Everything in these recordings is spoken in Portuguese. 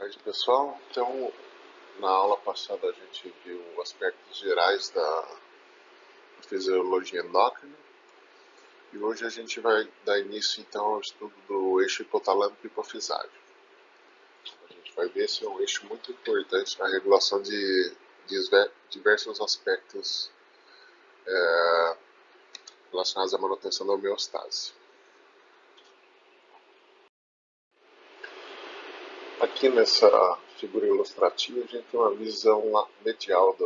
Tarde, pessoal. Então, na aula passada a gente viu aspectos gerais da fisiologia endócrina e hoje a gente vai dar início então ao estudo do eixo hipotalâmico hipofisário. A gente vai ver se é um eixo muito importante na regulação de diversos aspectos relacionados à manutenção da homeostase. Aqui nessa figura ilustrativa a gente tem uma visão medial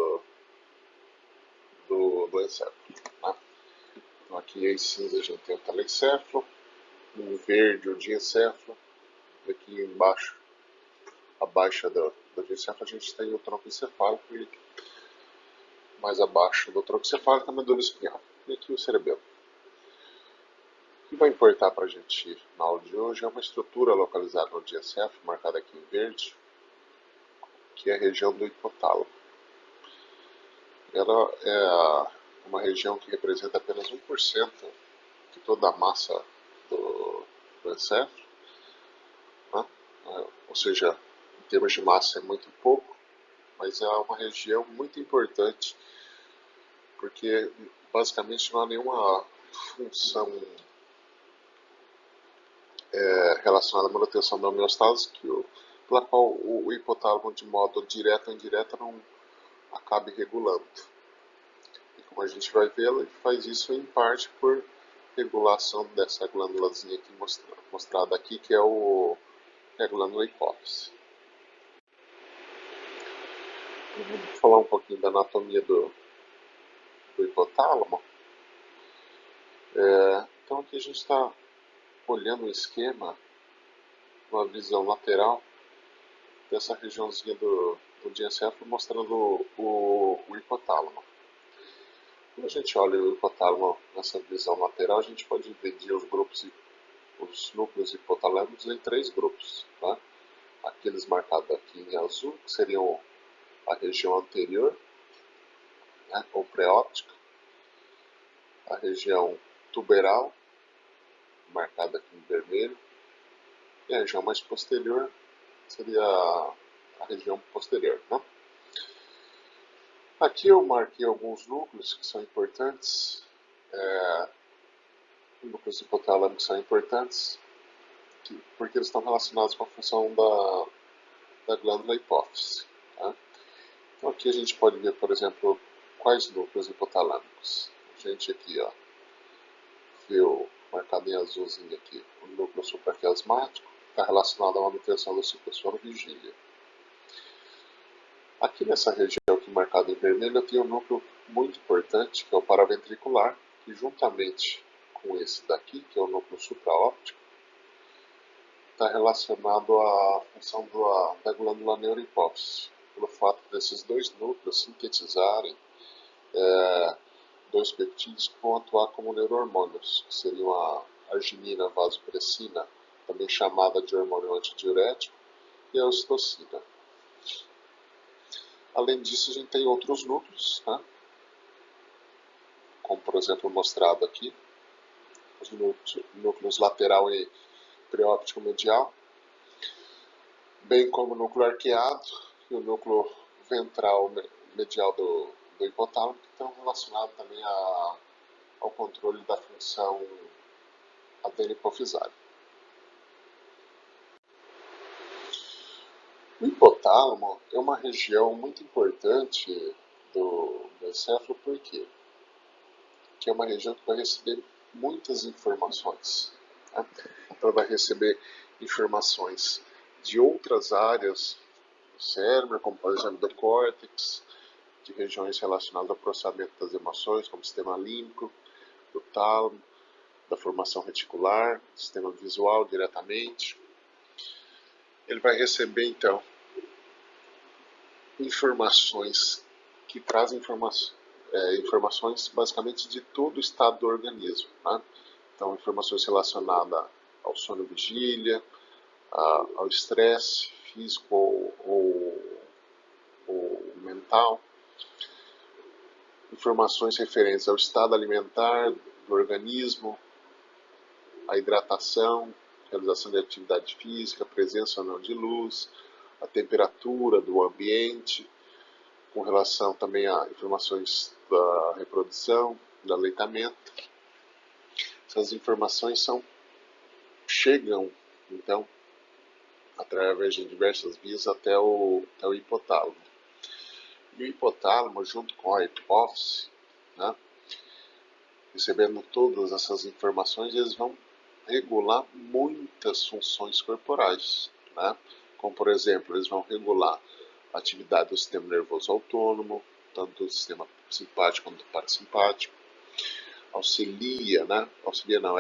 do encéfalo. Né? Então, aqui em cinza a gente tem o telencéfalo, em verde o diencéfalo, e aqui embaixo, abaixo do diencéfalo, a gente tem o tronco encefálico e mais abaixo do tronco encefálico a medula espinhal. E aqui o cerebelo. O que vai importar para a gente na aula de hoje é uma estrutura localizada no diencéfalo, marcada aqui em verde, que é a região do hipotálamo. Ela é uma região que representa apenas 1% de toda a massa do encéfalo, né? Ou seja, em termos de massa é muito pouco, mas é uma região muito importante, porque basicamente não há nenhuma função relacionada à manutenção da homeostase, pela qual o hipotálamo, de modo direto ou indireto, não acabe regulando. E como a gente vai ver, ele faz isso em parte por regulação dessa glândulazinha aqui mostrada aqui, que é a glândula hipófise. Vamos falar um pouquinho da anatomia do hipotálamo. Então aqui a gente está olhando o esquema, uma visão lateral dessa regiãozinha do diencéfalo, mostrando o hipotálamo. Quando a gente olha o hipotálamo nessa visão lateral, a gente pode dividir os núcleos hipotalâmicos em 3 grupos. Tá? Aqueles marcados aqui em azul, que seriam a região anterior, né, ou pré-óptica, a região tuberal, marcada aqui em vermelho, e a região mais posterior seria a região posterior. Né? Aqui eu marquei alguns núcleos que são importantes, núcleos hipotalâmicos são importantes, porque eles estão relacionados com a função da glândula hipófise. Tá? Então aqui a gente pode ver, por exemplo, quais núcleos hipotalâmicos. A gente aqui viu marcado em azulzinho aqui o núcleo supraquiasmático, está relacionado à manutenção do ciclo sono-vigília. Aqui nessa região aqui marcada em vermelho eu tenho um núcleo muito importante, que é o paraventricular, que juntamente com esse daqui, que é o núcleo supraóptico, está relacionado à função da glândula neurohipófise, pelo fato desses dois núcleos sintetizarem dois peptídeos que vão atuar como neurohormônios, que seriam a arginina vasopressina, também chamada de hormônio antidiurético, e a ocitocina. Além disso, a gente tem outros núcleos, né? Como por exemplo mostrado aqui, os núcleos lateral e preóptico medial, bem como o núcleo arqueado e o núcleo ventral medial do hipotálamo, que estão relacionados também ao controle da função adeno-hipofisária. O hipotálamo é uma região muito importante do encéfalo, por quê? Porque é uma região que vai receber muitas informações. Né? Então, vai receber informações de outras áreas do cérebro, como por exemplo do córtex, de regiões relacionadas ao processamento das emoções, como o sistema límbico, do tálamo, da formação reticular, do sistema visual diretamente. Ele vai receber, então, informações que trazem informações basicamente de todo o estado do organismo. Né? Então, informações relacionadas ao sono-vigília, ao estresse físico ou mental, informações referentes ao estado alimentar do organismo, a hidratação, realização de atividade física, presença ou não de luz, a temperatura do ambiente, com relação também a informações da reprodução, do aleitamento. Essas informações chegam, então, através de diversas vias até o hipotálamo. E o hipotálamo, junto com a hipófise, né, recebendo todas essas informações, eles vão regular muitas funções corporais, né? Como, por exemplo, eles vão regular a atividade do sistema nervoso autônomo, tanto do sistema simpático quanto do parasimpático.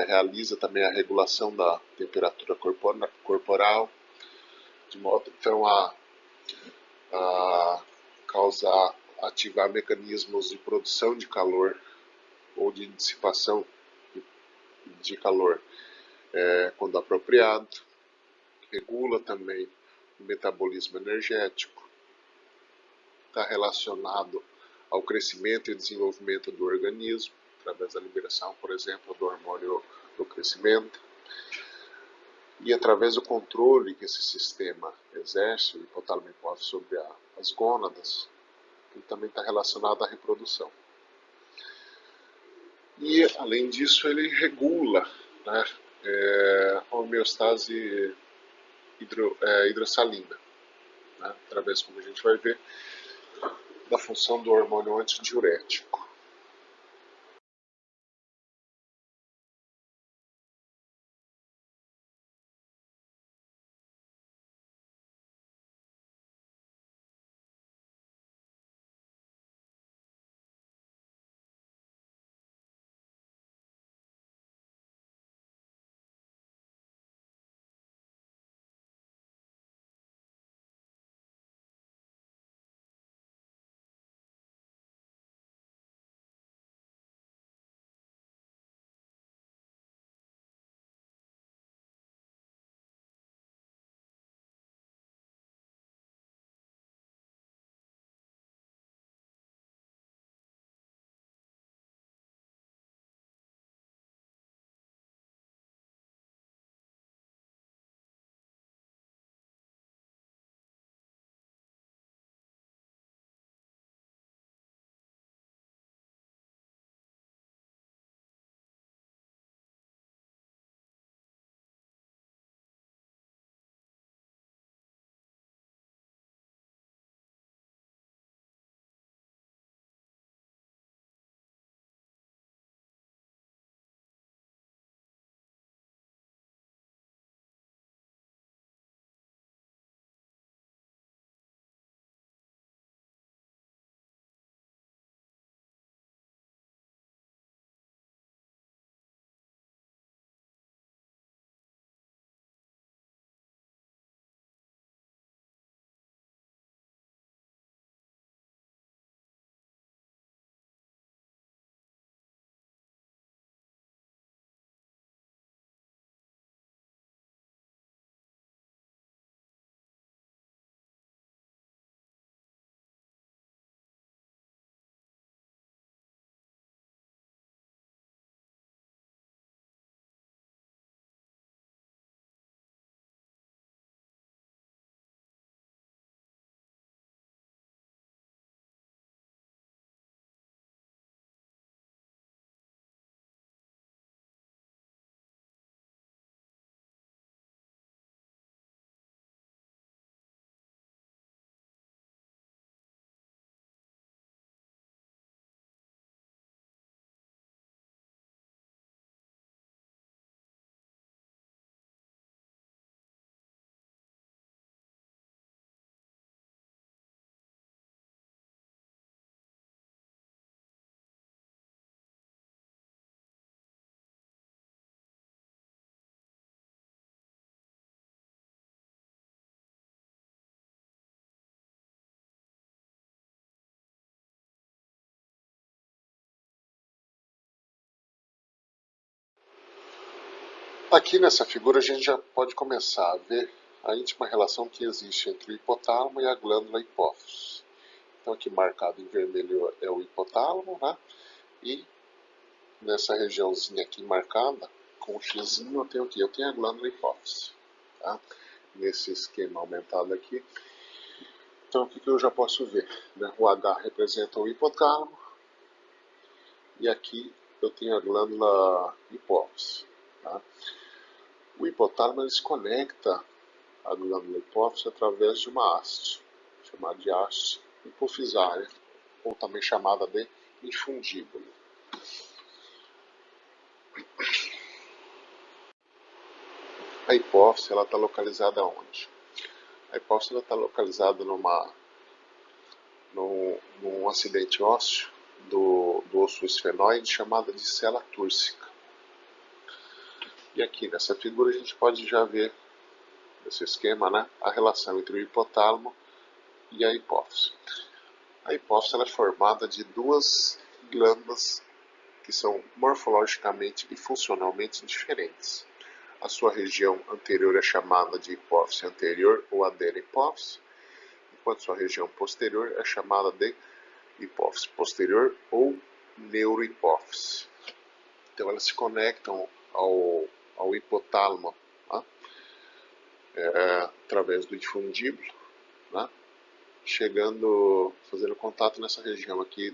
Realiza também a regulação da temperatura corporal, de modo então a ativar mecanismos de produção de calor ou de dissipação de calor quando apropriado. Regula também o metabolismo energético, está relacionado ao crescimento e desenvolvimento do organismo, através da liberação, por exemplo, do hormônio do crescimento, e através do controle que esse sistema exerce, o hipotálamo hipófise, sobre as gônadas, ele também está relacionado à reprodução. E, além disso, ele regula, né, a homeostase hidrossalina, né, através, como a gente vai ver, da função do hormônio antidiurético. Aqui nessa figura a gente já pode começar a ver a íntima relação que existe entre o hipotálamo e a glândula hipófise. Então aqui marcado em vermelho é o hipotálamo, né? E nessa regiãozinha aqui marcada, com o xizinho, eu tenho o quê? Eu tenho a glândula hipófise, tá? Nesse esquema aumentado aqui. Então o que eu já posso ver? O H representa o hipotálamo e aqui eu tenho a glândula hipófise. Tá? O hipotálamo ele se conecta à glândula hipófise através de uma haste, chamada de haste hipofisária, ou também chamada de infundíbulo. A hipófise está localizada onde? A hipófise está localizada num acidente ósseo do osso esfenoide chamada de cela túrcica. E aqui nessa figura a gente pode já ver, nesse esquema, né, a relação entre o hipotálamo e a hipófise. A hipófise é formada de duas glândulas que são morfologicamente e funcionalmente diferentes. A sua região anterior é chamada de hipófise anterior ou adenohipófise, enquanto sua região posterior é chamada de hipófise posterior ou neurohipófise. Então elas se conectam ao hipotálamo, né? Através do infundíbulo, né? Fazendo contato nessa região aqui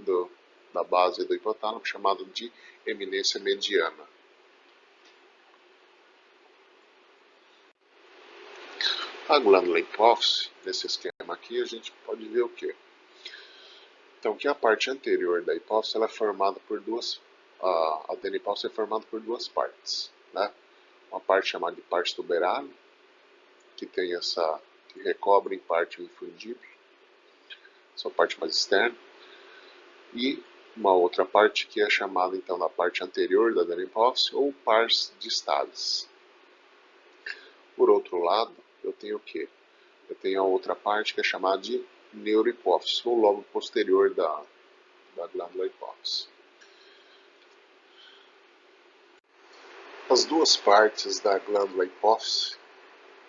da base do hipotálamo, chamada de eminência mediana. A glândula hipófise, nesse esquema aqui, a gente pode ver o quê? Então, que a parte anterior da hipófise ela é formada por a adenihipófise é formada por duas partes, né? Uma parte chamada de parte tuberal, que recobre em parte o infundíbulo, essa parte mais externa, e uma outra parte que é chamada então da parte anterior da adenihipófise ou pars distalis. Por outro lado, eu tenho o quê? Eu tenho a outra parte que é chamada de neurohipófise, ou lobo posterior da glândula hipófise. As duas partes da glândula hipófise,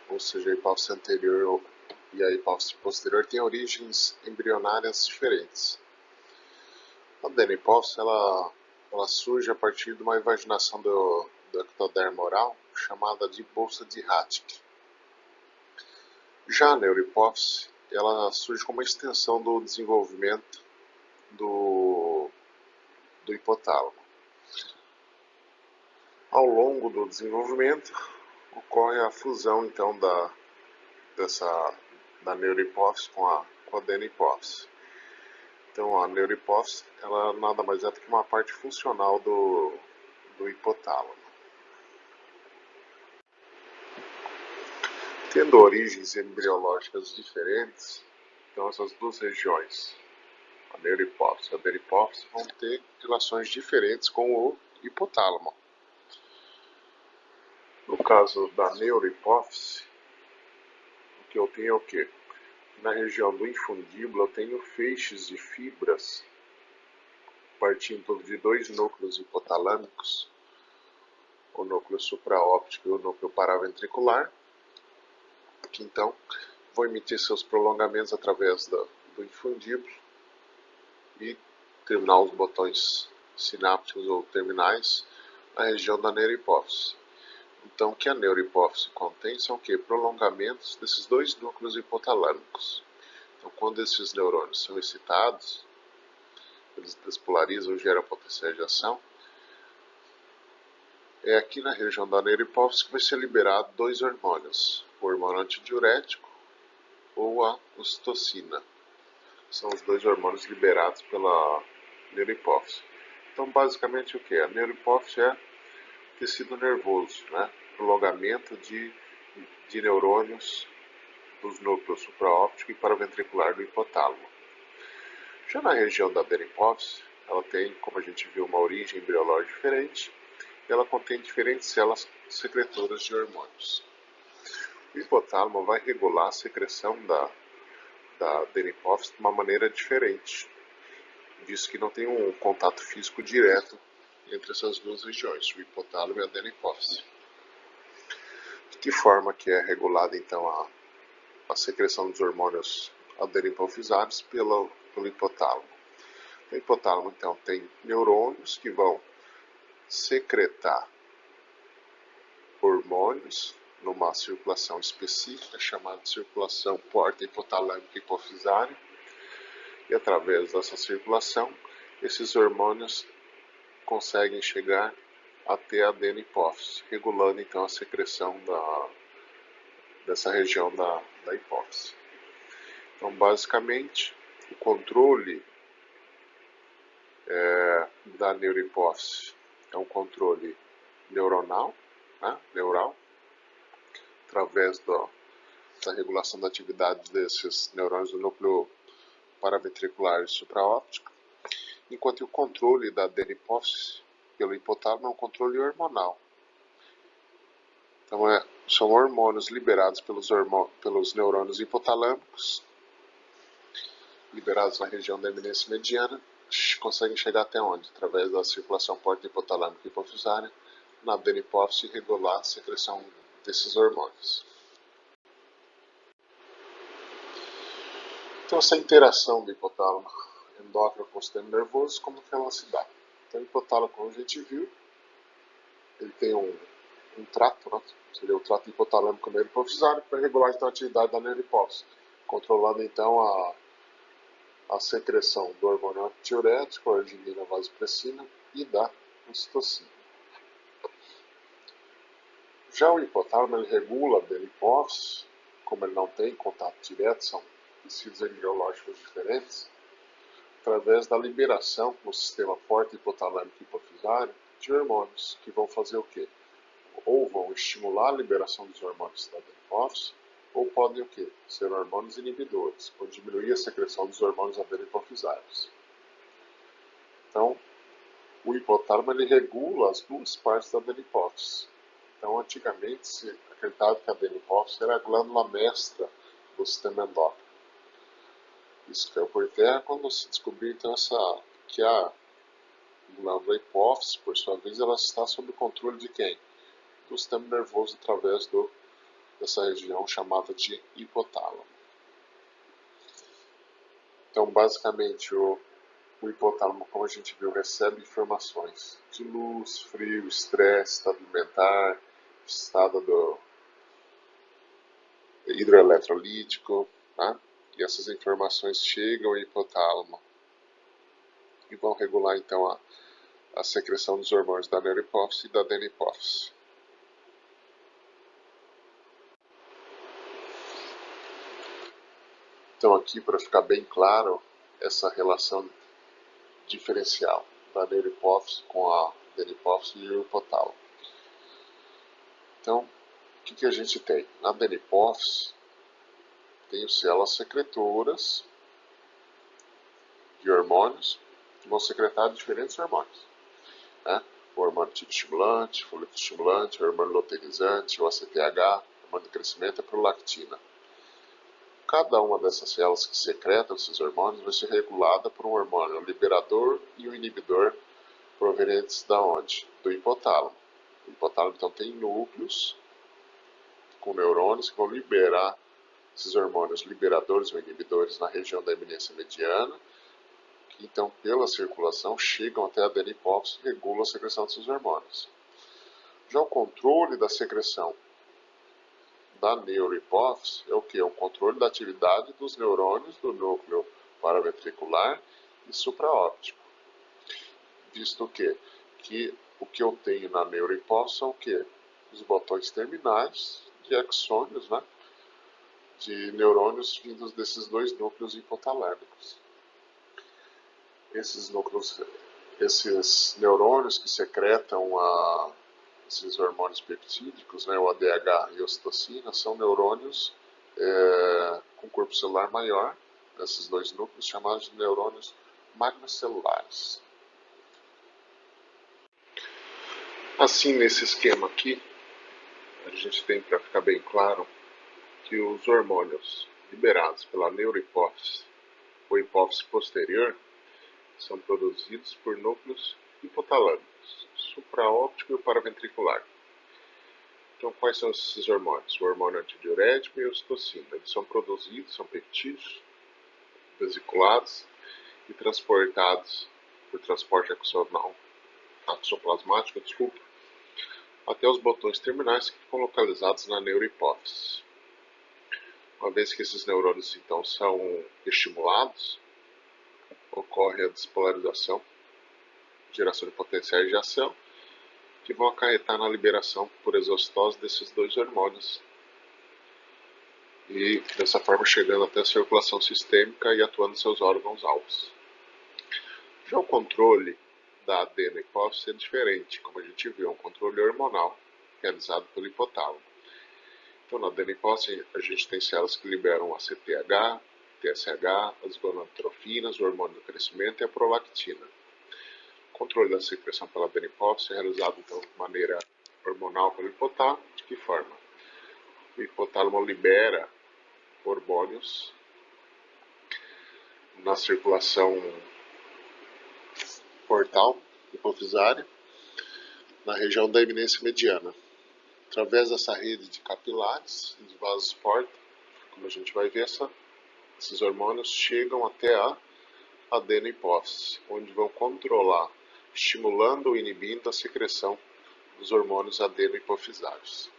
ou seja, a hipófise anterior e a hipófise posterior, têm origens embrionárias diferentes. A adenihipófise ela surge a partir de uma invaginação do ectodermo oral, chamada de bolsa de Rathke. Já a neurohipófise, ela surge como uma extensão do desenvolvimento do hipotálamo. Ao longo do desenvolvimento, ocorre a fusão então da neurohipófise com a adenihipófise. Então a neurohipófise ela nada mais é do que uma parte funcional do hipotálamo. Tendo origens embriológicas diferentes, então essas duas regiões, a neurohipófise e a adenihipófise, vão ter relações diferentes com o hipotálamo. No caso da neurohipófise, o que eu tenho é o quê? Na região do infundíbulo eu tenho feixes de fibras partindo de dois núcleos hipotalâmicos, o núcleo supraóptico e o núcleo paraventricular, que então vão emitir seus prolongamentos através do infundíbulo e terminar os botões sinápticos ou terminais na região da neurohipófise. Então, o que a neurohipófise contém são o quê? Prolongamentos desses dois núcleos hipotalâmicos. Então, quando esses neurônios são excitados, eles despolarizam e geram potencial de ação, é aqui na região da neurohipófise que vai ser liberado dois hormônios, o hormônio antidiurético ou a ocitocina. São os dois hormônios liberados pela neurohipófise. Então, basicamente, o que é? A neurohipófise é tecido nervoso, né? Prolongamento de neurônios dos núcleos supraóptico e paraventricular do hipotálamo. Já na região da adenihipófise, ela tem, como a gente viu, uma origem embriológica diferente e ela contém diferentes células secretoras de hormônios. O hipotálamo vai regular a secreção da adenihipófise de uma maneira diferente, visto que não tem um contato físico direto entre essas duas regiões, o hipotálamo e a adenihipófise. De que forma que é regulada então a secreção dos hormônios adenihipofisários pelo hipotálamo? O hipotálamo então tem neurônios que vão secretar hormônios numa circulação específica, chamada de circulação porta hipotalâmica hipofisária, e através dessa circulação, esses hormônios conseguem chegar até a adenohipófise, regulando então a secreção dessa região da hipófise. Então, basicamente, o controle da neurohipófise é um controle neuronal, neural, através da regulação da atividade desses neurônios do núcleo paraventricular e supraóptico, enquanto o controle da adenohipófise pelo hipotálamo é um controle hormonal. Então, são hormônios liberados pelos neurônios hipotalâmicos, liberados na região da eminência mediana, conseguem chegar até onde? Através da circulação porta hipotalâmica hipofisária, na adenohipófise, e regular a secreção desses hormônios. Então, essa interação do hipotálamo endócrino com o sistema nervoso, como que ela se dá? Então, o hipotálamo, como a gente viu, ele tem um trato, né? Seria o trato hipotalâmico neurohipofisário, para regular então, a atividade da neurohipófise, controlando então a secreção do hormônio antidiurético, a arginina, vasopressina e da ocitocina. Já o hipotálamo ele regula a adenohipófise, como ele não tem contato direto, são tecidos embriológicos diferentes, através da liberação no sistema porta hipotalâmico hipofisário de hormônios, que vão fazer o quê? Ou vão estimular a liberação dos hormônios da adenohipófise, ou podem o quê? Ser hormônios inibidores, ou diminuir a secreção dos hormônios adenohipofisários. Então, o hipotálamo ele regula as duas partes da adenohipófise. Então, antigamente se acreditava que a adenohipófise era a glândula mestra do sistema endócrino. Isso caiu por terra quando se descobriu então que a glândula hipófise, por sua vez, ela está sob o controle de quem? Do sistema nervoso através dessa região chamada de hipotálamo. Então, basicamente, o hipotálamo, como a gente viu, recebe informações de luz, frio, estresse, estado alimentar, estado hidroeletrolítico, tá? E essas informações chegam ao hipotálamo e vão regular então a secreção dos hormônios da neurohipófise e da adenohipófise. Então aqui, para ficar bem claro, essa relação diferencial da neurohipófise com a adenohipófise e o hipotálamo. Então, o que a gente tem? Na adenohipófise, tem células secretoras de hormônios que vão secretar diferentes hormônios, né? O hormônio tiroestimulante, folículo-estimulante, o hormônio luteinizante, o ACTH, o hormônio de crescimento e a prolactina. Cada uma dessas células que secretam esses hormônios vai ser regulada por um hormônio liberador e um inibidor provenientes da onde? Do hipotálamo. O hipotálamo então tem núcleos com neurônios que vão liberar esses hormônios liberadores ou inibidores na região da eminência mediana, que então pela circulação chegam até a adenohipófise e regulam a secreção desses hormônios. Já o controle da secreção da neurohipófise é o que? É o controle da atividade dos neurônios do núcleo paraventricular e supraóptico. Visto que o que eu tenho na neurohipófise são o que? Os botões terminais de axônios, né? De neurônios vindos desses dois núcleos hipotalâmicos. Esses neurônios que secretam esses hormônios peptídicos, né, o ADH e a ocitocina, são neurônios com corpo celular maior, esses dois núcleos, chamados de neurônios magnocelulares. Assim, nesse esquema aqui, a gente tem, para ficar bem claro, que os hormônios liberados pela neurohipófise ou hipófise posterior são produzidos por núcleos hipotalâmicos, supraóptico e paraventricular. Então, quais são esses hormônios? O hormônio antidiurético e a ocitocina. Eles são produzidos, são peptídeos vesiculados e transportados por transporte axoplasmático, até os botões terminais que ficam localizados na neurohipófise. Uma vez que esses neurônios então são estimulados, ocorre a despolarização, geração de potenciais de ação, que vão acarretar na liberação por exocitose desses dois hormônios, e dessa forma chegando até a circulação sistêmica e atuando em seus órgãos-alvos. Já o controle da adenohipófise é diferente, como a gente viu, é um controle hormonal realizado pelo hipotálamo. Então, na adenohipófise, a gente tem células que liberam a CTH, TSH, as gonadotrofinas, o hormônio do crescimento e a prolactina. O controle da secreção pela adenohipófise é realizado, então, de maneira hormonal pelo hipotálamo. De que forma? O hipotálamo libera hormônios na circulação portal hipofisária, na região da eminência mediana. Através dessa rede de capilares e de vasos porta, como a gente vai ver, esses hormônios chegam até a adenohipófise, onde vão controlar, estimulando ou inibindo a secreção dos hormônios adenohipofisários.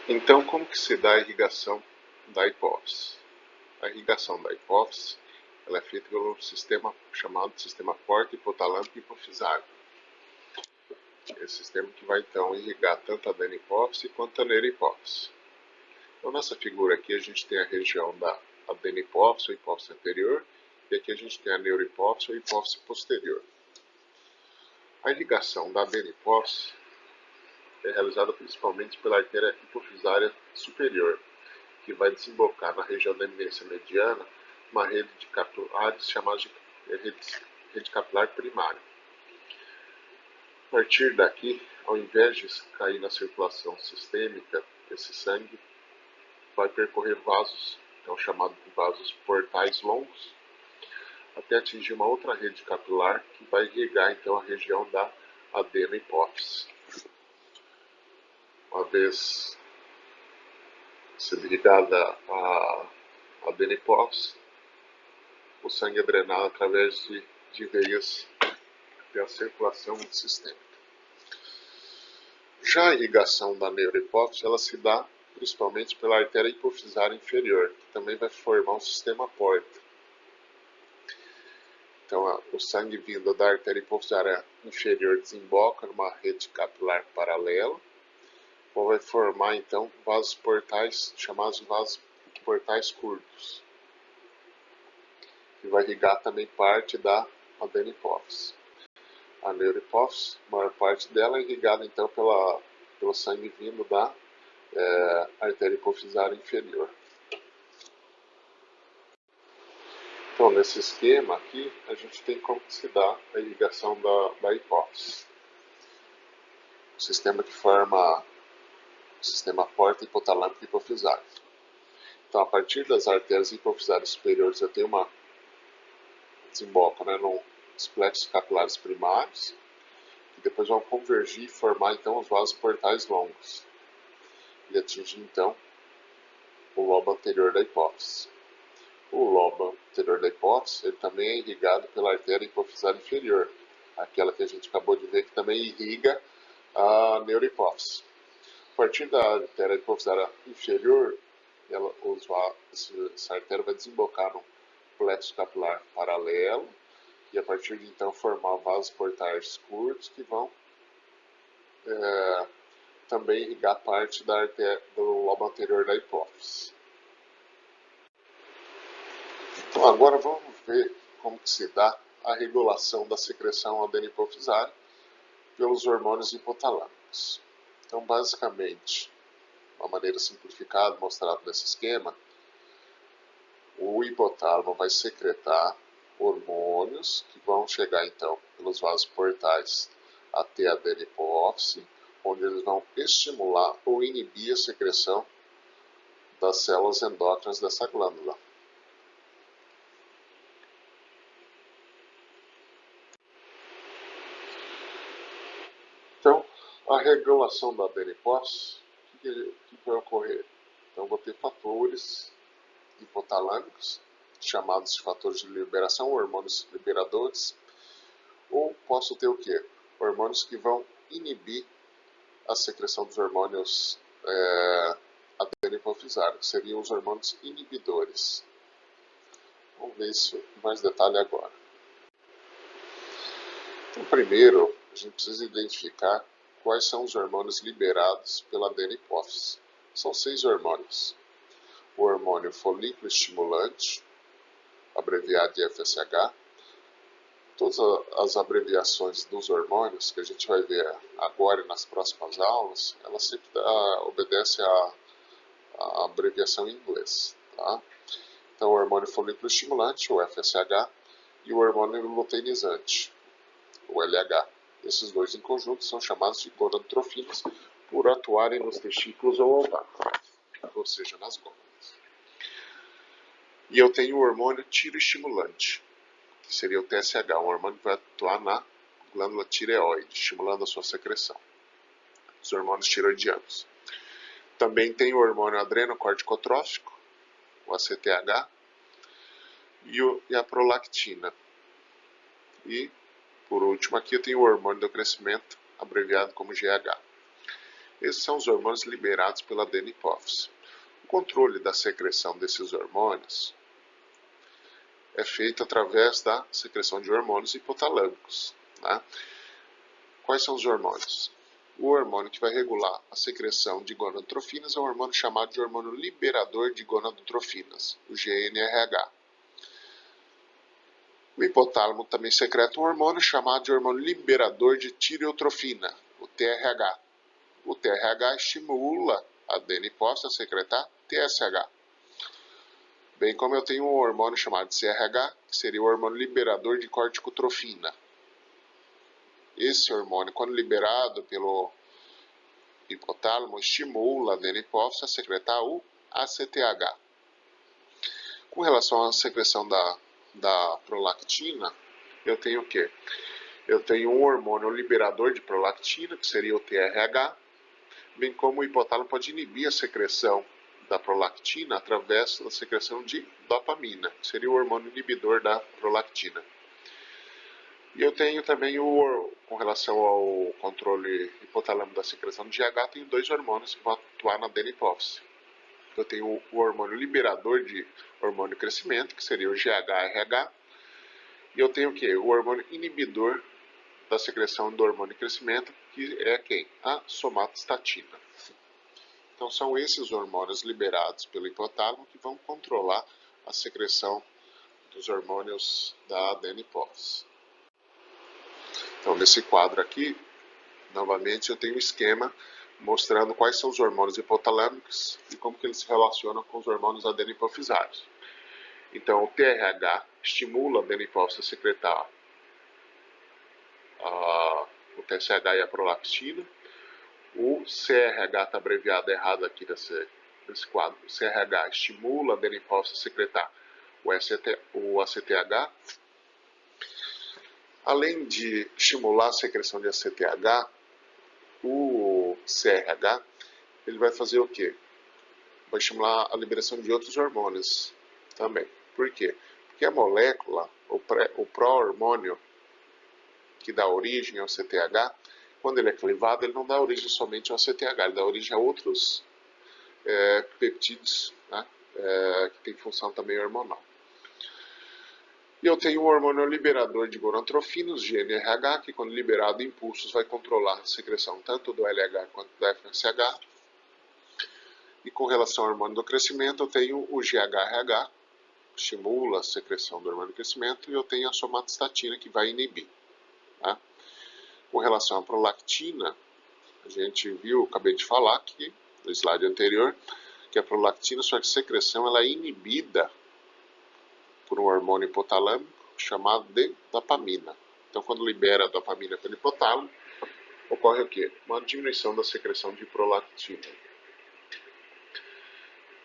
Então, como que se dá a irrigação da hipófise? A irrigação da hipófise ela é feita pelo sistema chamado sistema porta hipotalâmico hipofisário. Esse sistema que vai então irrigar tanto a adenohipófise quanto a neurohipófise. Então, nessa figura aqui a gente tem a região da adenohipófise ou hipófise anterior, e aqui a gente tem a neurohipófise ou hipófise posterior. A irrigação da adenohipófise é realizada principalmente pela artéria hipofisária superior, que vai desembocar na região da eminência mediana uma rede de capilares chamada de rede capilar primária. A partir daqui, ao invés de cair na circulação sistêmica, esse sangue vai percorrer vasos, então chamados de vasos portais longos, até atingir uma outra rede capilar que vai irrigar então a região da adenohipófise. Uma vez sendo irrigada a adenohipófise, o sangue é drenado através de veias até a circulação sistêmica. Já a irrigação da neurohipófise ela se dá principalmente pela artéria hipofisária inferior, que também vai formar um sistema porta. Então, o sangue vindo da artéria hipofisária inferior desemboca numa rede capilar paralela, ou vai formar, então, vasos portais, chamados de vasos portais curtos, que vai irrigar também parte da adenohipófise. A neurohipófise, a maior parte dela é irrigada, então, pelo sangue vindo da artéria hipofisária inferior. Então, nesse esquema aqui, a gente tem como se dá a irrigação da hipófise. O sistema que forma o sistema porta hipotalâmico hipofisário. Então, a partir das artérias hipofisárias superiores, eu tenho uma desemboca nos plexos capilares primários, que depois vão convergir e formar, então, os vasos portais longos, e atingir, então, o lobo anterior da hipófise. O lobo anterior da hipófise ele também é irrigado pela artéria hipofisária inferior, aquela que a gente acabou de ver que também irriga a neurohipófise. A partir da artéria hipofisária inferior, essa artéria vai desembocar num plexo capilar paralelo e a partir de então formar vasos portais curtos que vão também irrigar parte da artéria do lobo anterior da hipófise. Então agora vamos ver como que se dá a regulação da secreção adenohipofisária pelos hormônios hipotalâmicos. Então basicamente, de uma maneira simplificada, mostrada nesse esquema, o hipotálamo vai secretar hormônios que vão chegar então pelos vasos portais até a adenohipófise, onde eles vão estimular ou inibir a secreção das células endócrinas dessa glândula. Então, a regulação da adenohipófise, o que vai ocorrer? Então, vou ter fatores hipotalâmicos, chamados de fatores de liberação, hormônios liberadores, ou posso ter o quê? Hormônios que vão inibir a secreção dos hormônios adenohipofisários, que seriam os hormônios inibidores. Vamos ver isso em mais detalhe agora. Então, primeiro, a gente precisa identificar quais são os hormônios liberados pela adenihipófise. São 6 hormônios. O hormônio folículo estimulante, abreviado de FSH. Todas as abreviações dos hormônios que a gente vai ver agora e nas próximas aulas, ela sempre obedece à abreviação em inglês. Tá? Então, o hormônio folículo estimulante, o FSH, e o hormônio luteinizante, o LH. Esses dois em conjunto são chamados de gonadotrofinas por atuarem nos testículos ou ovários, ou seja, nas gônadas. E eu tenho o hormônio tiroestimulante, que seria o TSH, um hormônio que vai atuar na glândula tireoide, estimulando a sua secreção. Os hormônios tiroidianos. Também tem o hormônio adrenocorticotrófico, o ACTH, e a prolactina. E, por último, aqui eu tenho o hormônio do crescimento, abreviado como GH. Esses são os hormônios liberados pela adenihipófise. O controle da secreção desses hormônios é feito através da secreção de hormônios hipotalâmicos. Né? Quais são os hormônios? O hormônio que vai regular a secreção de gonadotrofinas é um hormônio chamado de hormônio liberador de gonadotrofinas, o GnRH. O hipotálamo também secreta um hormônio chamado de hormônio liberador de tireotrofina, o TRH. O TRH estimula a adenihipófise a secretar TSH. Bem como eu tenho um hormônio chamado de CRH, que seria o hormônio liberador de corticotrofina. Esse hormônio, quando liberado pelo hipotálamo, estimula a adenihipófise a secretar o ACTH. Com relação à secreção da prolactina, eu tenho o quê? Eu tenho um hormônio liberador de prolactina, que seria o TRH, bem como o hipotálamo pode inibir a secreção da prolactina através da secreção de dopamina, que seria o hormônio inibidor da prolactina. E eu tenho também, com relação ao controle hipotálamo da secreção de GH, tenho 2 hormônios que vão atuar na adenihipófise. Eu tenho o hormônio liberador de hormônio crescimento, que seria o GHRH, e eu tenho o quê? O hormônio inibidor da secreção do hormônio crescimento, que é quem? A somatostatina. Então são esses hormônios liberados pelo hipotálamo que vão controlar a secreção dos hormônios da adenihipófise. Então nesse quadro aqui, novamente eu tenho um esquema mostrando quais são os hormônios hipotalâmicos e como que eles se relacionam com os hormônios adenohipofisários. Então o TRH estimula a adenihipófise a secretar o TSH e a prolactina. O CRH está abreviado errado aqui nesse quadro. O CRH estimula a adenihipófise a secretar o ACTH. Além de estimular a secreção de ACTH, o CRH ele vai fazer o quê? Vai estimular a liberação de outros hormônios também. Por quê? Porque a molécula, o pró-hormônio que dá origem ao CTH, quando ele é clivado, ele não dá origem somente ao CTH, ele dá origem a outros peptídeos, né, que tem função também hormonal. E eu tenho um hormônio liberador de gonadotrofinas, GnRH, que quando liberado em impulsos vai controlar a secreção tanto do LH quanto do FSH. E com relação ao hormônio do crescimento, eu tenho o GHRH, que estimula a secreção do hormônio do crescimento, e eu tenho a somatostatina, que vai inibir. Tá? Com relação à prolactina, a gente viu, acabei de falar aqui, no slide anterior, que a prolactina, sua secreção ela é inibida por um hormônio hipotalâmico chamado de dopamina. Então, quando libera a dopamina pelo hipotálamo, ocorre o quê? Uma diminuição da secreção de prolactina.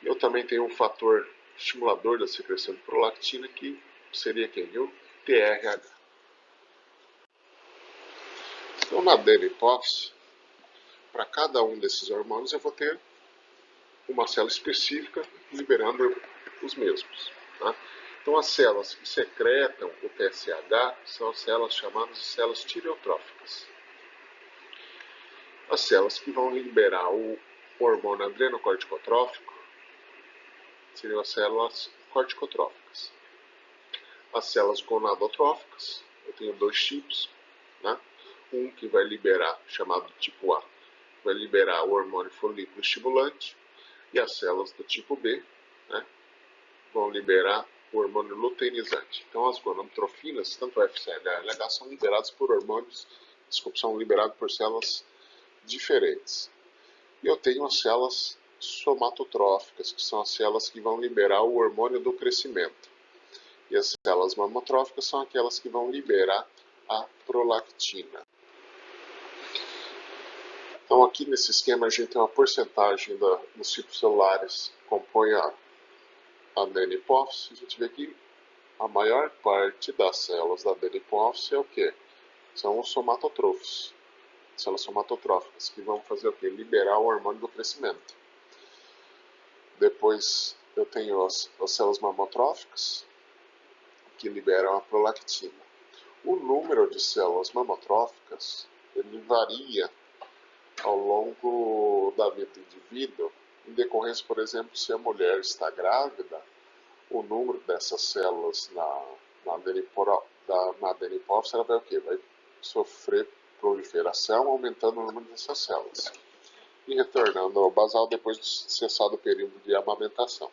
Eu também tenho um fator estimulador da secreção de prolactina, que seria quem? O TRH. Então, na adenihipófise, para cada um desses hormônios, eu vou ter uma célula específica liberando os mesmos. Tá? Então, as células que secretam o TSH são as células chamadas de células tireotróficas. As células que vão liberar o hormônio adrenocorticotrófico seriam as células corticotróficas. As células gonadotróficas, eu tenho dois tipos, né? Um que vai liberar, chamado tipo A, vai liberar o hormônio folículo estimulante, e as células do tipo B, né, vão liberar o hormônio luteinizante. Então, as gonadotrofinas, tanto o FSH e o LH, são liberados por hormônios, são liberados por células diferentes. E eu tenho as células somatotróficas, que são as células que vão liberar o hormônio do crescimento. E as células mamotróficas são aquelas que vão liberar a prolactina. Então, aqui nesse esquema, a gente tem uma porcentagem dos tipos celulares que compõem a adenohipófise. A gente vê que a maior parte das células da adenohipófise é o quê? São os somatotróficos. Células somatotróficas, que vão fazer o quê? Liberar o hormônio do crescimento. Depois, eu tenho as células mamotróficas, que liberam a prolactina. O número de células mamotróficas, ele varia ao longo da vida do indivíduo, em decorrência, por exemplo, se a mulher está grávida, o número dessas células na adenipófise, ela vai o quê? Vai sofrer proliferação, aumentando o número dessas células. E retornando ao basal depois de cessado o período de amamentação.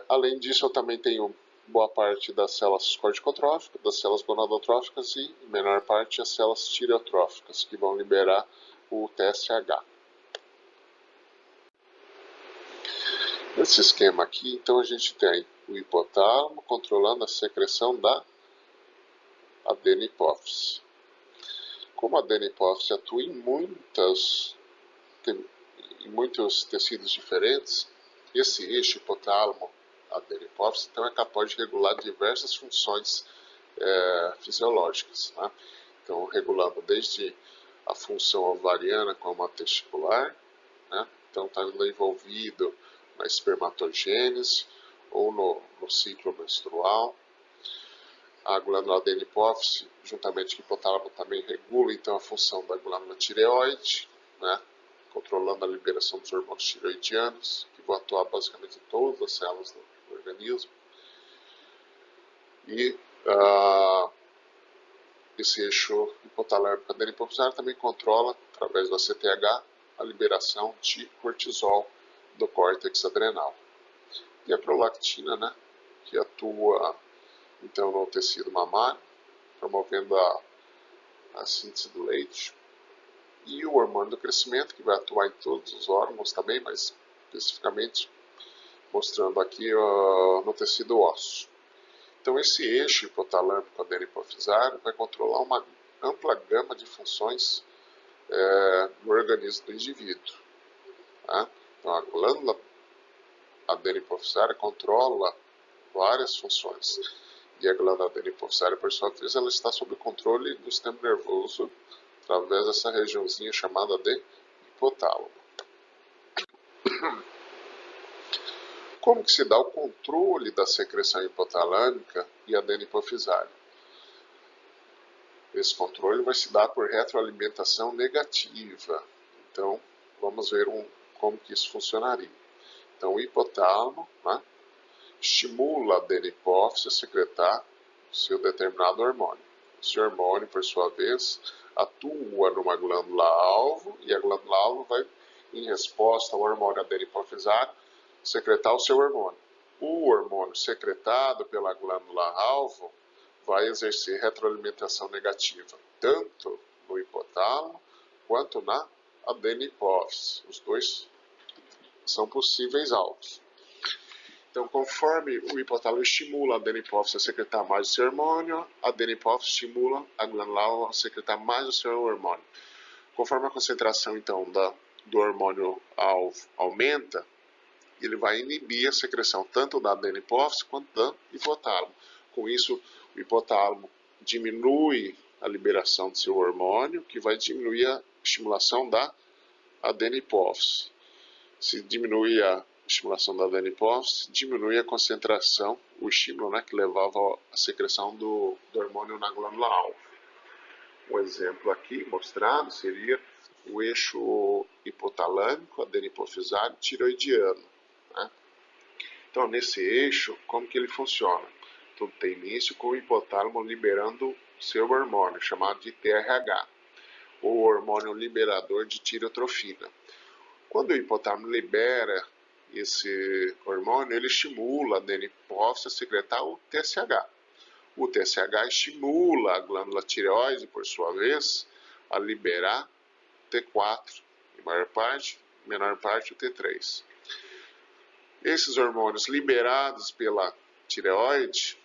Além disso, eu também tenho boa parte das células corticotróficas, das células gonadotróficas e, em menor parte, as células tireotróficas, que vão liberar o TSH. Nesse esquema aqui, então, a gente tem o hipotálamo controlando a secreção da adenipófise. Como a adenipófise atua em muitos tecidos diferentes, esse eixo hipotálamo adenipófise então é capaz de regular diversas funções fisiológicas, né? Então, regulando desde a função ovariana como a testicular, né? Então está envolvido na espermatogênese ou no ciclo menstrual. A glândula adenipófise, juntamente com o hipotálamo, também regula então a função da glândula tireoide, né? Controlando a liberação dos hormônios tireoidianos, que vão atuar basicamente em todas as células do organismo. E esse eixo hipotalâmico adenipofisário também controla, através do ACTH, a liberação de cortisol do córtex adrenal. E a prolactina, né, que atua então no tecido mamário, promovendo a síntese do leite. E o hormônio do crescimento, que vai atuar em todos os órgãos também, mas especificamente mostrando aqui no tecido ósseo. Então, esse eixo hipotalâmico adenipofisário vai controlar uma ampla gama de funções no organismo do indivíduo. Tá? Então, a glândula adenipofisária controla várias funções. E a glândula adenipofisária, por sua vez, ela está sob o controle do sistema nervoso através dessa regiãozinha chamada de hipotálamo. Como que se dá o controle da secreção hipotalâmica e adenipofisária? Esse controle vai se dar por retroalimentação negativa. Então, vamos ver como que isso funcionaria. Então, o hipotálamo, né, estimula a adenipófise a secretar seu determinado hormônio. Esse hormônio, por sua vez, atua numa glândula-alvo e a glândula-alvo vai, em resposta ao hormônio adenipofisário, secretar o seu hormônio. O hormônio secretado pela glândula-alvo vai exercer retroalimentação negativa, tanto no hipotálamo quanto na adenipófise. Os dois são possíveis alvos. Então, conforme o hipotálamo estimula a adenipófise a secretar mais o seu hormônio, a adenipófise estimula a glândula-alvo a secretar mais o seu hormônio. Conforme a concentração, então, do hormônio-alvo aumenta, ele vai inibir a secreção tanto da adenipófise quanto do hipotálamo. Com isso, o hipotálamo diminui a liberação do seu hormônio, que vai diminuir a estimulação da adenipófise. Se diminuir estimulação da adenipof diminui a concentração, o estímulo, né, que levava à secreção do hormônio na glândula-alvo. Um exemplo aqui mostrado seria o eixo hipotalâmico, adenipofisário, tiroidiano, né? Então, nesse eixo, como que ele funciona? Tudo tem início com o hipotálamo liberando seu hormônio, chamado de TRH, ou hormônio liberador de tireotrofina. Quando o hipotálamo libera esse hormônio, ele estimula a adenipof a secretar o TSH. O TSH estimula a glândula tireoide, por sua vez, a liberar T4, em menor parte o T3. Esses hormônios liberados pela tireoide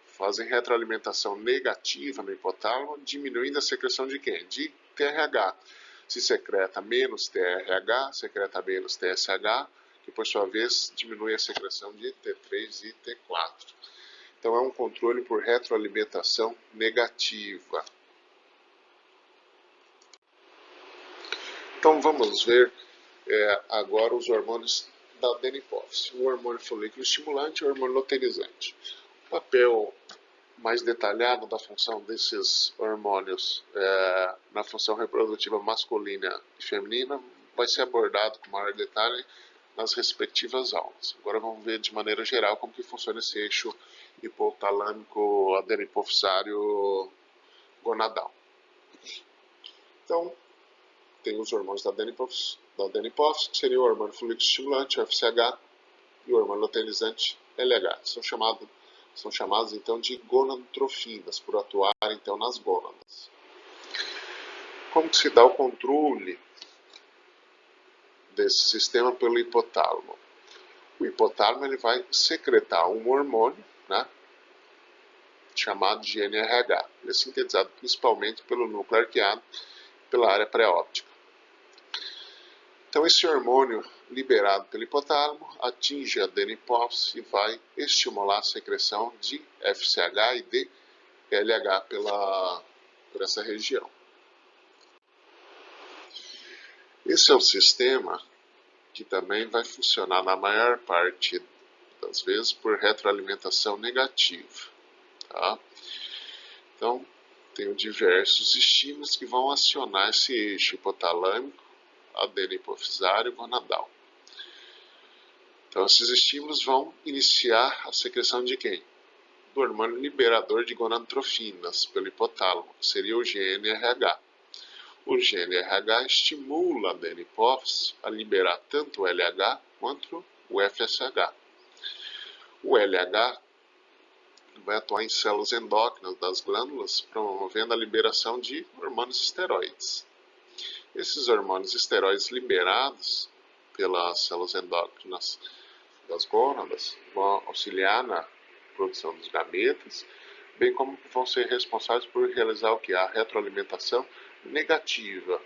fazem retroalimentação negativa no hipotálamo, diminuindo a secreção de quem? De TRH. Se secreta menos TRH, secreta menos TSH, que por sua vez diminui a secreção de T3 e T4. Então é um controle por retroalimentação negativa. Então vamos ver agora os hormônios da adenipof. O hormônio folículo estimulante e o hormônio luteinizante. O papel mais detalhado da função desses hormônios na função reprodutiva masculina e feminina vai ser abordado com maior detalhe nas respectivas aulas. Agora vamos ver de maneira geral como que funciona esse eixo hipotalâmico adenipofisário gonadal. Então, tem os hormônios da adenipof, que seria o hormônio folículo estimulante, o FSH, e o hormônio luteinizante, LH. São chamados então de gonadotrofinas, por atuar então nas gônadas. Como que se dá o controle desse sistema pelo hipotálamo? O hipotálamo ele vai secretar um hormônio, né, chamado de NRH. Ele é sintetizado principalmente pelo núcleo arqueado, pela área pré-óptica. Então esse hormônio liberado pelo hipotálamo atinge a adenipof e vai estimular a secreção de FSH e de LH por essa região. Esse é um sistema que também vai funcionar na maior parte das vezes por retroalimentação negativa. Tá? Então, tem diversos estímulos que vão acionar esse eixo hipotalâmico, adenipofisário gonadal. Então, esses estímulos vão iniciar a secreção de quem? Do hormônio liberador de gonadotrofinas pelo hipotálamo, que seria o GNRH. O GNRH estimula a adenipof a liberar tanto o LH quanto o FSH. O LH vai atuar em células endócrinas das glândulas, promovendo a liberação de hormônios esteroides. Esses hormônios esteroides liberados pelas células endócrinas das gônadas vão auxiliar na produção dos gametas, bem como vão ser responsáveis por realizar o que? A retroalimentação negativa,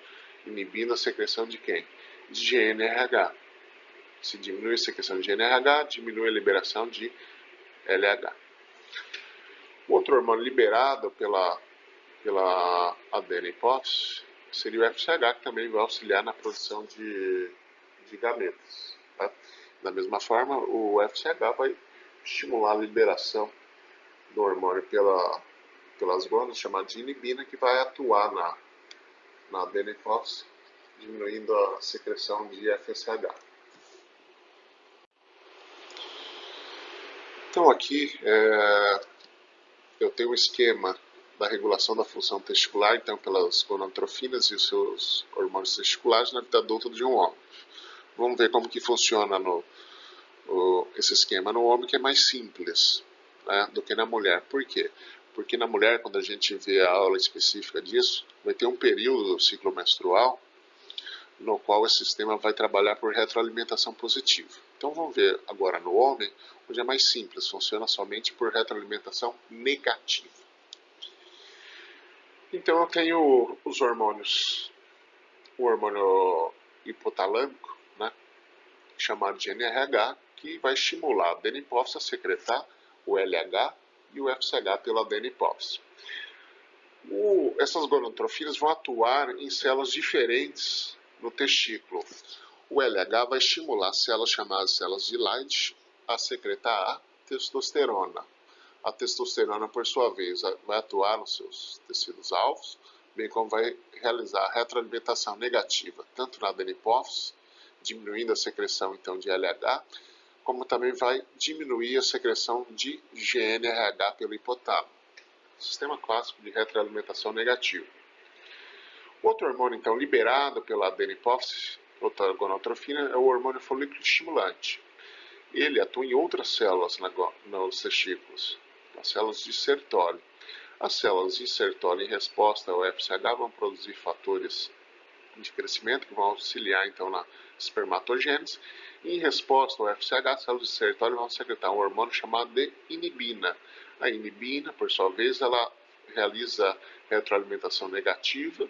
inibindo a secreção de quem? De GNRH. Se diminui a secreção de GNRH, diminui a liberação de LH. O outro hormônio liberado pela adenipof seria o FSH, que também vai auxiliar na produção de gametas. Tá? Da mesma forma, o FSH vai estimular a liberação do hormônio pelas gônadas, chamado de inibina, que vai atuar na adenipof, diminuindo a secreção de FSH. Então aqui eu tenho um esquema da regulação da função testicular, então pelas gonadotrofinas e os seus hormônios testiculares na vida adulta de um homem. Vamos ver como que funciona esse esquema no homem, que é mais simples, né, do que na mulher. Por quê? Porque na mulher, quando a gente vê a aula específica disso, vai ter um período do ciclo menstrual no qual esse sistema vai trabalhar por retroalimentação positiva. Então vamos ver agora no homem, onde é mais simples, funciona somente por retroalimentação negativa. Então eu tenho os hormônios, o hormônio hipotalâmico, né, chamado de NRH, que vai estimular a adenipof a secretar o LH e o FSH pela adenipof. Essas gonadotrofinas vão atuar em células diferentes no testículo. o LH vai estimular células chamadas células de Leydig a secretar a testosterona. A testosterona, por sua vez, vai atuar nos seus tecidos alvos, bem como vai realizar a retroalimentação negativa, tanto na adenipófise, diminuindo a secreção então de LH, como também vai diminuir a secreção de GNRH pelo hipotálamo. Sistema clássico de retroalimentação negativa. Outro hormônio, então, liberado pela adenipófise, outra gonadotrofina, é o hormônio folículo estimulante. Ele atua em outras células nos testículos, as células de Sertoli. As células de Sertoli, em resposta ao FSH, vão produzir fatores de crescimento que vão auxiliar, então, na espermatogênese. E, em resposta ao FSH, as células de Sertoli vão secretar um hormônio chamado de inibina. A inibina, por sua vez, ela realiza retroalimentação negativa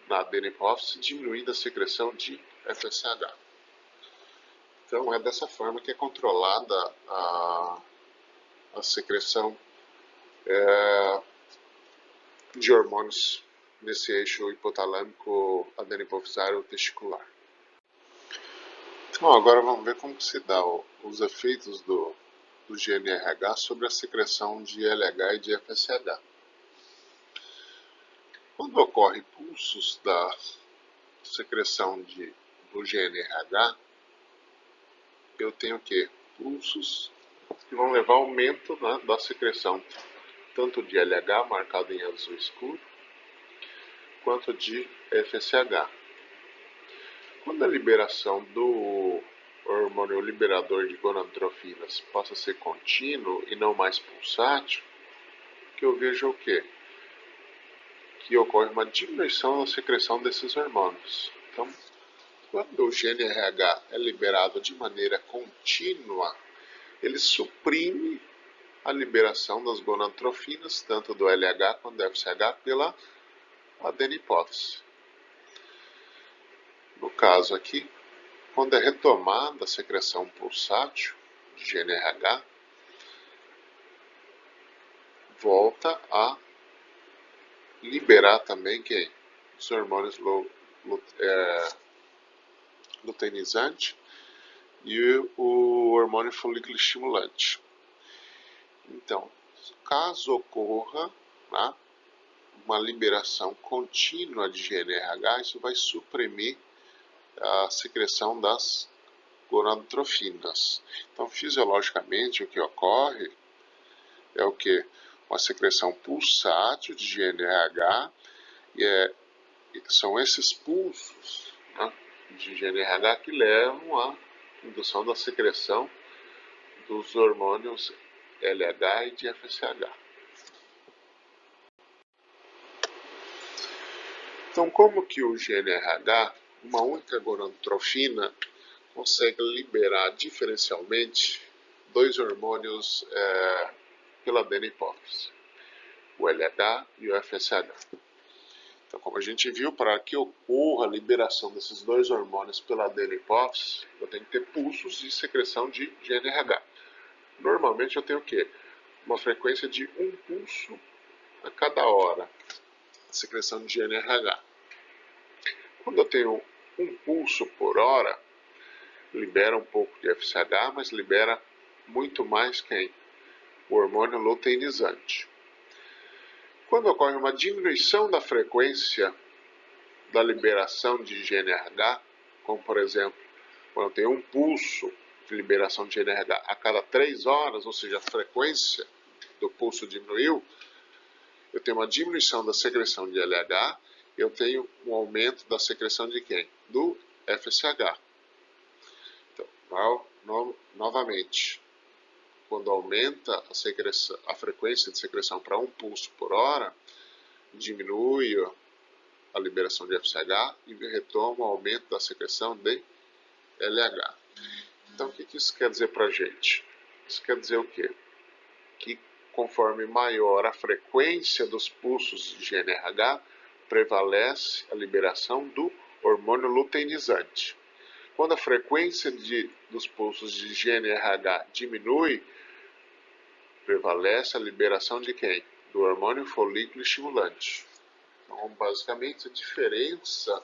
na adenipófise, diminuindo a secreção de FSH. Então, é dessa forma que é controlada a secreção de hormônios nesse eixo hipotalâmico adenipofisário testicular. Então, agora vamos ver como se dá os efeitos do GNRH sobre a secreção de LH e de FSH. Quando ocorrem pulsos da secreção do GNRH, eu tenho o quê? Pulsos que vão levar ao aumento, né, da secreção tanto de LH, marcado em azul escuro, quanto de FSH. Quando a liberação do hormônio liberador de gonadotrofinas passa a ser contínuo e não mais pulsátil, que eu vejo o quê? Que ocorre uma diminuição da secreção desses hormônios. Então, quando o GNRH é liberado de maneira contínua, ele suprime a liberação das gonadotrofinas, tanto do LH quanto do FSH, pela adenipófise. No caso aqui, quando é retomada a secreção pulsátil de GNRH, volta a liberar também os hormônios luteinizante e o hormônio folículo estimulante. Então, caso ocorra, né, uma liberação contínua de GNRH, isso vai suprimir a secreção das gonadotrofinas. Então, fisiologicamente, o que ocorre é o que? Uma secreção pulsátil de GNRH, e são esses pulsos, né, de GNRH que levam à indução da secreção dos hormônios LH e de FSH. Então, como que o GNRH, uma única gonadotrofina, consegue liberar diferencialmente dois hormônios pela adenipófise, o LH e o FSH? Então, como a gente viu, para que ocorra a liberação desses dois hormônios pela adenipófise, eu tenho que ter pulsos de secreção de GNRH. Normalmente eu tenho o quê? Uma frequência de um pulso a cada hora, a secreção de GNRH. Quando eu tenho um pulso por hora, libera um pouco de FSH, mas libera muito mais quem? O hormônio luteinizante. Quando ocorre uma diminuição da frequência da liberação de GNRH, como por exemplo, quando eu tenho um pulso de liberação de GNRH a cada 3 horas, ou seja, a frequência do pulso diminuiu, eu tenho uma diminuição da secreção de LH, eu tenho um aumento da secreção de quem? Do FSH. Então, novamente, quando aumenta a frequência de secreção para um pulso por hora, diminui a liberação de FSH e retoma o aumento da secreção de LH. Então, o que isso quer dizer para a gente? Isso quer dizer o quê? Que conforme maior a frequência dos pulsos de GNRH, prevalece a liberação do hormônio luteinizante. Quando a frequência dos pulsos de GNRH diminui, prevalece a liberação de quem? Do hormônio folículo estimulante. Então, basicamente, a diferença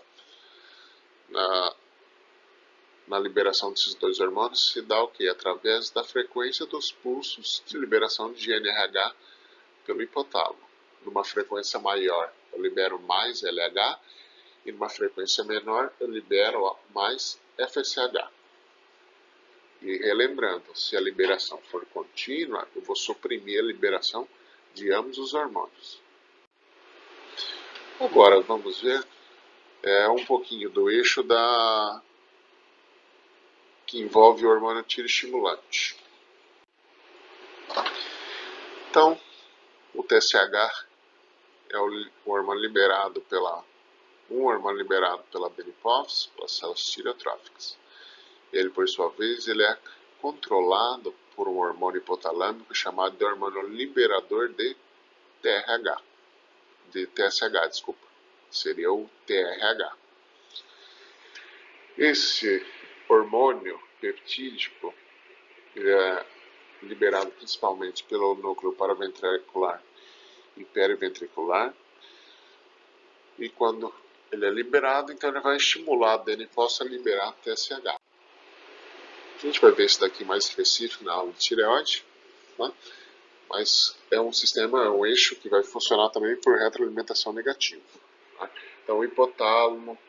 na liberação desses dois hormônios se dá o quê? Através da frequência dos pulsos de liberação de GNRH pelo hipotálamo. Numa frequência maior eu libero mais LH e numa frequência menor eu libero mais FSH. E relembrando, se a liberação for contínua, eu vou suprimir a liberação de ambos os hormônios. Agora vamos ver um pouquinho do eixo que envolve o hormônio tiroestimulante. Então, o TSH é um hormônio liberado pela adenipófise, pelas células tireotróficas. Ele, por sua vez, ele é controlado por um hormônio hipotalâmico chamado de hormônio liberador de TSH, desculpa. Seria o TRH. Esse hormônio peptídico ele é liberado principalmente pelo núcleo paraventricular e periventricular. E quando ele é liberado, então ele vai estimular a adenipófise a liberar TSH. A gente vai ver isso daqui mais específico na aula de tireoide, né? Mas é um eixo que vai funcionar também por retroalimentação negativa. Tá? Então o hipotálamo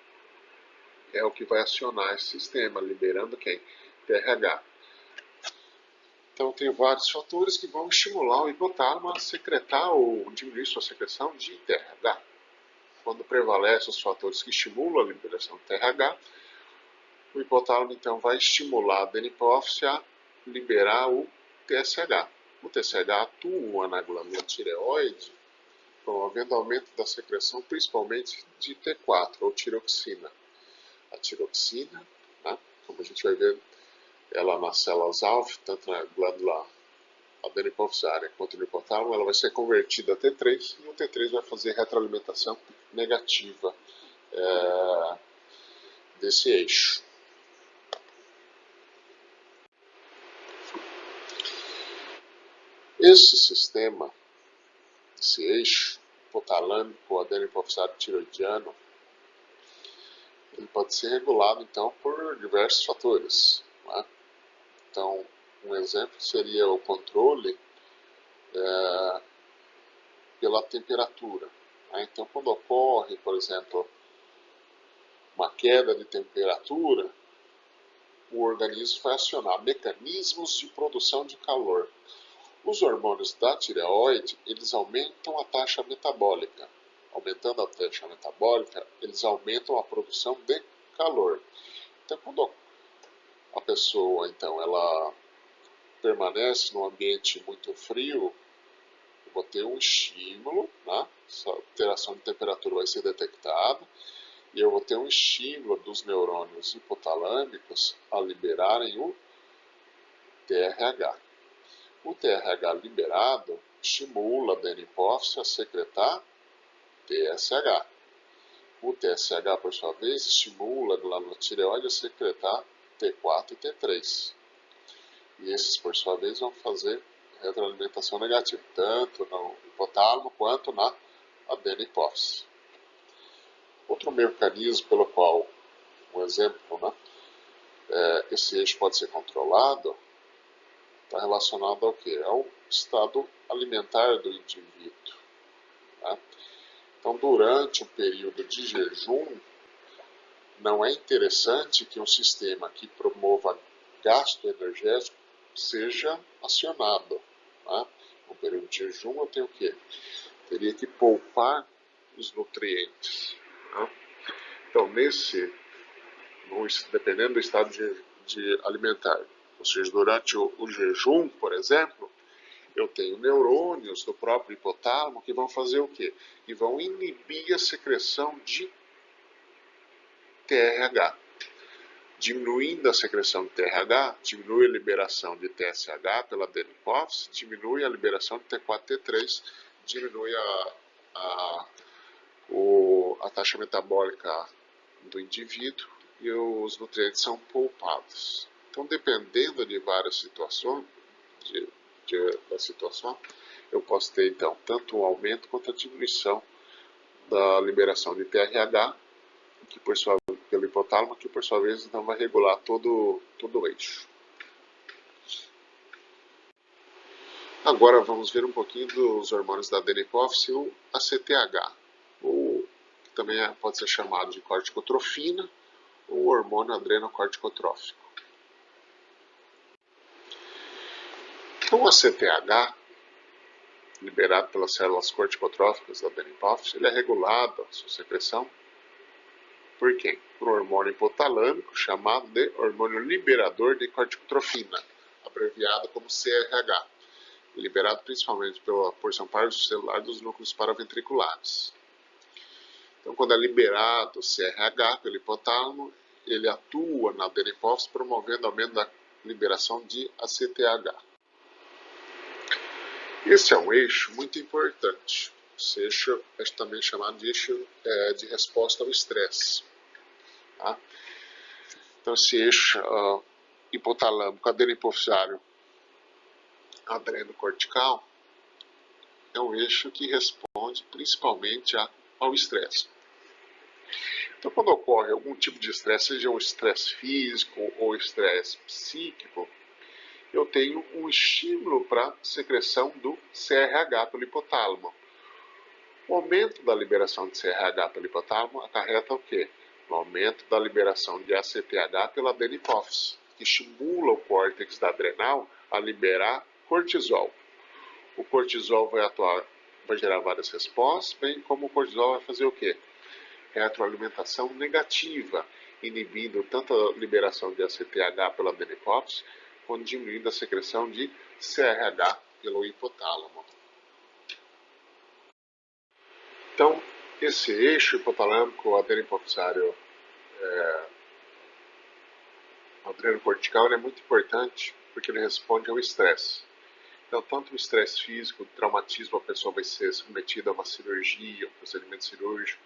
é o que vai acionar esse sistema, liberando quem? TRH. Então tem vários fatores que vão estimular o hipotálamo a secretar ou diminuir sua secreção de TRH. Quando prevalecem os fatores que estimulam a liberação de TRH, o hipotálamo então vai estimular a adenipófise a liberar o TSH. O TSH atua na glândula tireoide, promovendo aumento da secreção principalmente de T4, ou tiroxina. A tiroxina, né, como a gente vai ver ela nas células-alvo, tanto na glândula adenipófisária quanto no hipotálamo, ela vai ser convertida a T3 e o T3 vai fazer retroalimentação negativa desse eixo. Esse sistema, esse eixo hipotalâmico adenipofisário tiroidiano, ele pode ser regulado então por diversos fatores, né? Então, um exemplo seria o controle pela temperatura, né? Então, quando ocorre, por exemplo, uma queda de temperatura, o organismo vai acionar mecanismos de produção de calor. Os hormônios da tireoide, eles aumentam a taxa metabólica. Aumentando a taxa metabólica, eles aumentam a produção de calor. Então, quando a pessoa, então, ela permanece num ambiente muito frio, eu vou ter um estímulo, né? Essa alteração de temperatura vai ser detectada, e eu vou ter um estímulo dos neurônios hipotalâmicos a liberarem o TRH. O TRH liberado estimula a adenipófise a secretar TSH. O TSH, por sua vez, estimula a glândula tireoide a secretar T4 e T3. E esses, por sua vez, vão fazer retroalimentação negativa, tanto no hipotálamo quanto na adenipófise. Outro mecanismo pelo qual, um exemplo, né, esse eixo pode ser controlado, está relacionado ao quê? Ao estado alimentar do indivíduo. Tá? Então, durante o período de jejum, não é interessante que um sistema que promova gasto energético seja acionado. Tá? No período de jejum, eu tenho o quê? Teria que poupar os nutrientes. Tá? Então, dependendo do estado de alimentar, ou seja, durante o jejum, por exemplo, eu tenho neurônios do próprio hipotálamo que vão fazer o quê? Que vão inibir a secreção de TRH. Diminuindo a secreção de TRH, diminui a liberação de TSH pela adenipófise, diminui a liberação de T4 e T3, diminui a taxa metabólica do indivíduo e os nutrientes são poupados. Então, dependendo de várias situações, da situação, eu posso ter então tanto um aumento quanto a diminuição da liberação de TRH, que por sua vez pelo hipotálamo, que por sua vez então vai regular todo o eixo. Agora vamos ver um pouquinho dos hormônios da adenohipófise, o ACTH, ou que também pode ser chamado de corticotrofina, ou hormônio adrenocorticotrófico. Então, o ACTH, liberado pelas células corticotróficas da adenohipófise, ele é regulado, a sua secreção, por quem? Por um hormônio hipotalâmico chamado de hormônio liberador de corticotrofina, abreviado como CRH, liberado principalmente pela porção parvocelular dos núcleos paraventriculares. Então, quando é liberado o CRH pelo hipotálamo, ele atua na adenohipófise promovendo aumento da liberação de ACTH. Esse é um eixo muito importante. Esse eixo é também chamado de eixo de resposta ao estresse. Tá? Então, esse eixo hipotalâmico, adenohipofisário, adrenocortical, é um eixo que responde principalmente ao estresse. Então, quando ocorre algum tipo de estresse, seja um estresse físico ou estresse psíquico, eu tenho um estímulo para a secreção do CRH pelo hipotálamo. O aumento da liberação de CRH pelo hipotálamo acarreta o quê? O aumento da liberação de ACTH pela adenohipófise, que estimula o córtex da adrenal a liberar cortisol. O cortisol vai gerar várias respostas, bem como o cortisol vai fazer o quê? Retroalimentação negativa, inibindo tanto a liberação de ACTH pela adenohipófise, quanto diminuindo a secreção de CRH pelo hipotálamo. Então, esse eixo hipotalâmico adrenohipofisário adrenocortical é muito importante porque ele responde ao estresse. Então, tanto o estresse físico, o traumatismo, a pessoa vai ser submetida a uma cirurgia, um procedimento cirúrgico,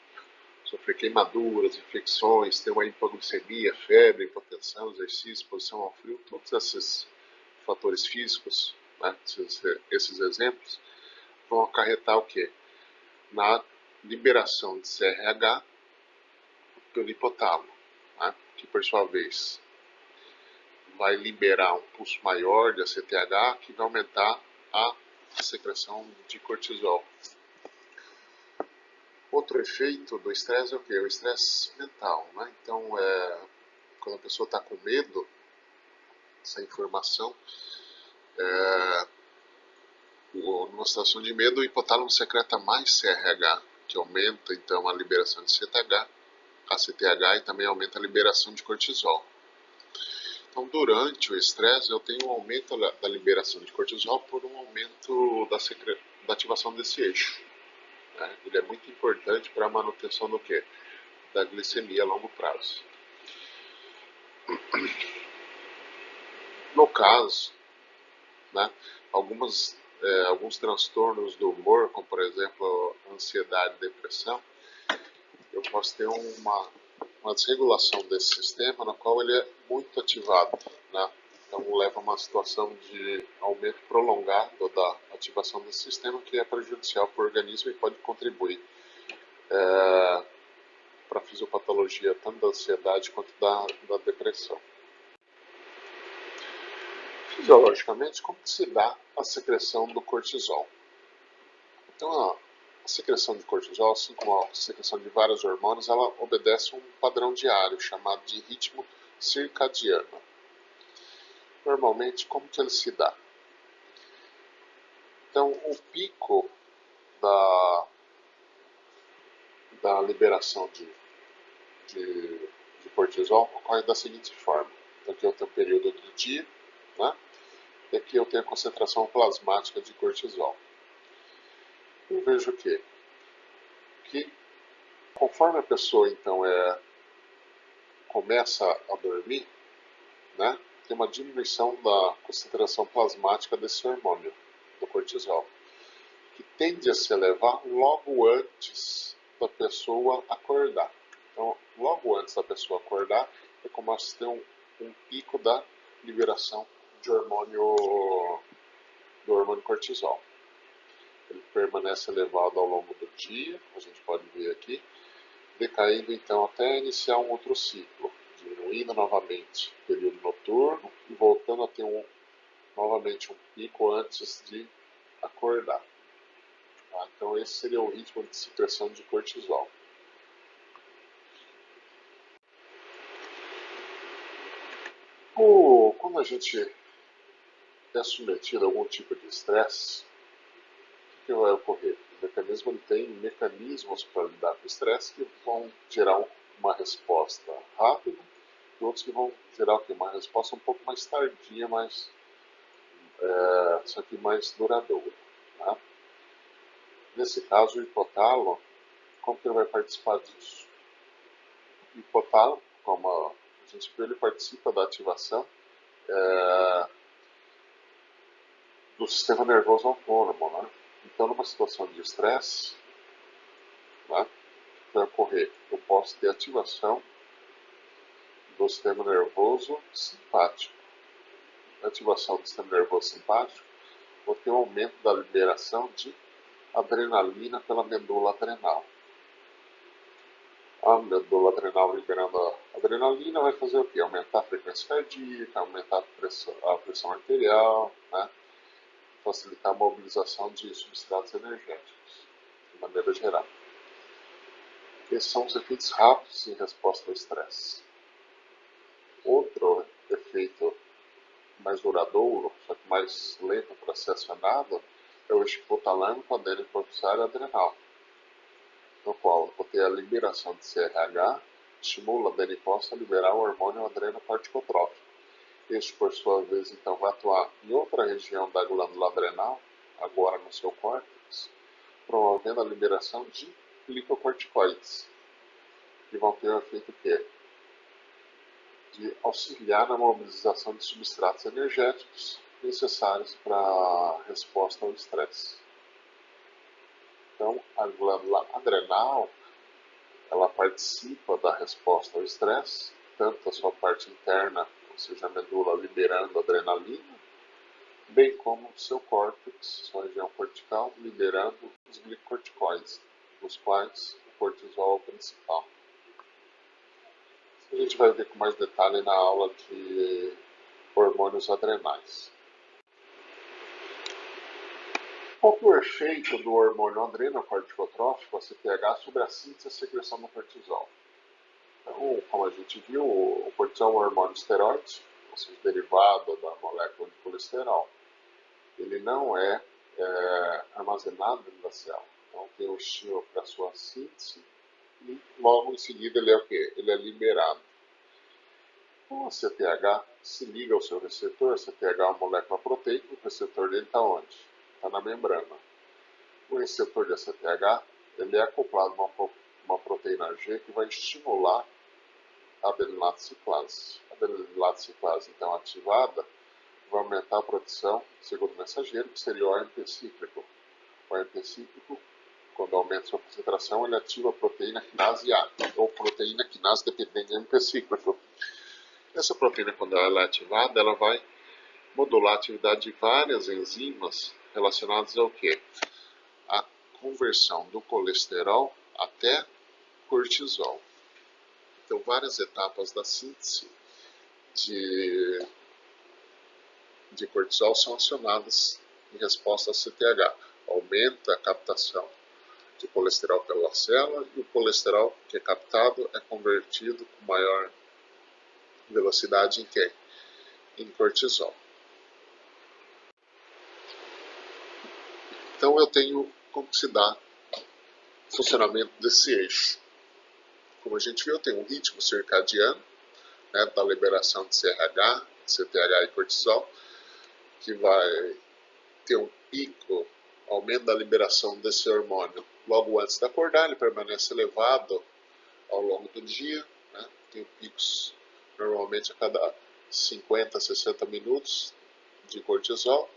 sofrer queimaduras, infecções, ter uma hipoglicemia, febre, hipotensão, exercício, exposição ao frio, todos esses fatores físicos, né, esses exemplos, vão acarretar o quê? Na liberação de CRH pelo hipotálamo, né, que por sua vez vai liberar um pulso maior de ACTH, que vai aumentar a secreção de cortisol. Outro efeito do estresse é o quê? O estresse mental, né? Então, quando a pessoa está com medo, essa informação, numa situação de medo, o hipotálamo secreta mais CRH, que aumenta então a liberação de ACTH e também aumenta a liberação de cortisol. Então, durante o estresse, eu tenho um aumento da liberação de cortisol por um aumento da ativação desse eixo. Né? Ele é muito importante para a manutenção do quê? Da glicemia a longo prazo. No caso, né, alguns transtornos do humor, como por exemplo ansiedade e depressão, eu posso ter uma desregulação desse sistema no qual ele é muito ativado, né? Então leva a uma situação de aumento prolongado da ativação desse sistema, que é prejudicial para o organismo e pode contribuir para a fisiopatologia tanto da ansiedade quanto da depressão. Fisiologicamente, como se dá a secreção do cortisol? Então, a secreção de cortisol, assim como a secreção de vários hormônios, ela obedece a um padrão diário chamado de ritmo circadiano. Normalmente, como que ele se dá? Então, o pico da liberação de cortisol ocorre da seguinte forma. Então, aqui eu tenho o período do dia, né? E aqui eu tenho a concentração plasmática de cortisol. Eu vejo o quê? Que conforme a pessoa então começa a dormir, né, tem uma diminuição da concentração plasmática desse hormônio, do cortisol, que tende a se elevar logo antes da pessoa acordar. Então, logo antes da pessoa acordar, começa a ter um pico da liberação do hormônio cortisol. Ele permanece elevado ao longo do dia, a gente pode ver aqui, decaindo então até iniciar um outro ciclo, diminuindo novamente o período noturno e voltando a ter novamente um pico antes de acordar. Tá? Então esse seria o ritmo de secreção de cortisol. Quando a gente é submetido a algum tipo de estresse, o que vai ocorrer? O mecanismo tem mecanismos para lidar com o estresse que vão gerar uma resposta rápida e outros que vão gerar o quê? Uma resposta um pouco mais tardia, só que mais duradoura. Tá? Nesse caso, o hipotálamo, como que ele vai participar disso? O hipotálamo, como a gente viu, ele participa da ativação do sistema nervoso autônomo. Né? Então, numa situação de estresse, né, vai ocorrer, eu posso ter ativação do sistema nervoso simpático. A ativação do sistema nervoso simpático, vou ter um aumento da liberação de adrenalina pela medula adrenal. A medula adrenal liberando a adrenalina vai fazer o quê? Aumentar a frequência cardíaca, aumentar a pressão arterial, né? Facilitar a mobilização de substratos energéticos, de maneira geral. Esses são os efeitos rápidos em resposta ao estresse. Outro efeito mais duradouro, só que mais lento para ser acionado, é o hipotalâmico adenocortical adrenal, no qual vou ter a liberação de CRH, estimula a adeniposta a liberar o hormônio adrenocorticotrófico. Este, por sua vez, então, vai atuar em outra região da glândula adrenal, agora no seu córtex, promovendo a liberação de glicocorticoides, que vão ter o efeito quê? De auxiliar na mobilização de substratos energéticos necessários para a resposta ao estresse. Então, a glândula adrenal, ela participa da resposta ao estresse, tanto a sua parte interna, ou seja, a medula liberando adrenalina, bem como o seu córtex, sua região cortical, liberando os glicocorticoides, dos quais o cortisol é o principal. A gente vai ver com mais detalhe na aula de hormônios adrenais. Qual que é o efeito do hormônio adrenocorticotrófico, a CTH, sobre a síntese e a secreção do cortisol? Então, como a gente viu, o cortisol é um hormônio esteroide, ou seja, derivado da molécula de colesterol. Ele não é armazenado dentro da célula. Então, tem o estímulo para sua síntese e logo em seguida ele é o quê? Ele é liberado. Então, a CTH se liga ao seu receptor. A CTH é uma molécula proteica, o receptor dele está onde? Está na membrana. O receptor de ACTH ele é acoplado a uma proteína G que vai estimular a adenilato ciclase. A adenilato ciclase, então, ativada, vai aumentar a produção, segundo o mensageiro, que seria o AMP cíclico. O AMP cíclico, quando aumenta sua concentração, ele ativa a proteína quinase A, ou proteína quinase dependente de AMP cíclico. Essa proteína, quando ela é ativada, ela vai modular a atividade de várias enzimas relacionadas ao quê? A conversão do colesterol até cortisol. Então, várias etapas da síntese de cortisol são acionadas em resposta a CTH. Aumenta a captação de colesterol pela célula e o colesterol que é captado é convertido com maior velocidade em quê? Em cortisol. Então eu tenho como se dá o funcionamento desse eixo. Como a gente viu, tem um ritmo circadiano, né, da liberação de CRH, CTH e cortisol, que vai ter um pico, aumento da liberação desse hormônio logo antes de acordar, ele permanece elevado ao longo do dia, né, tem picos normalmente a cada 50, 60 minutos de cortisol,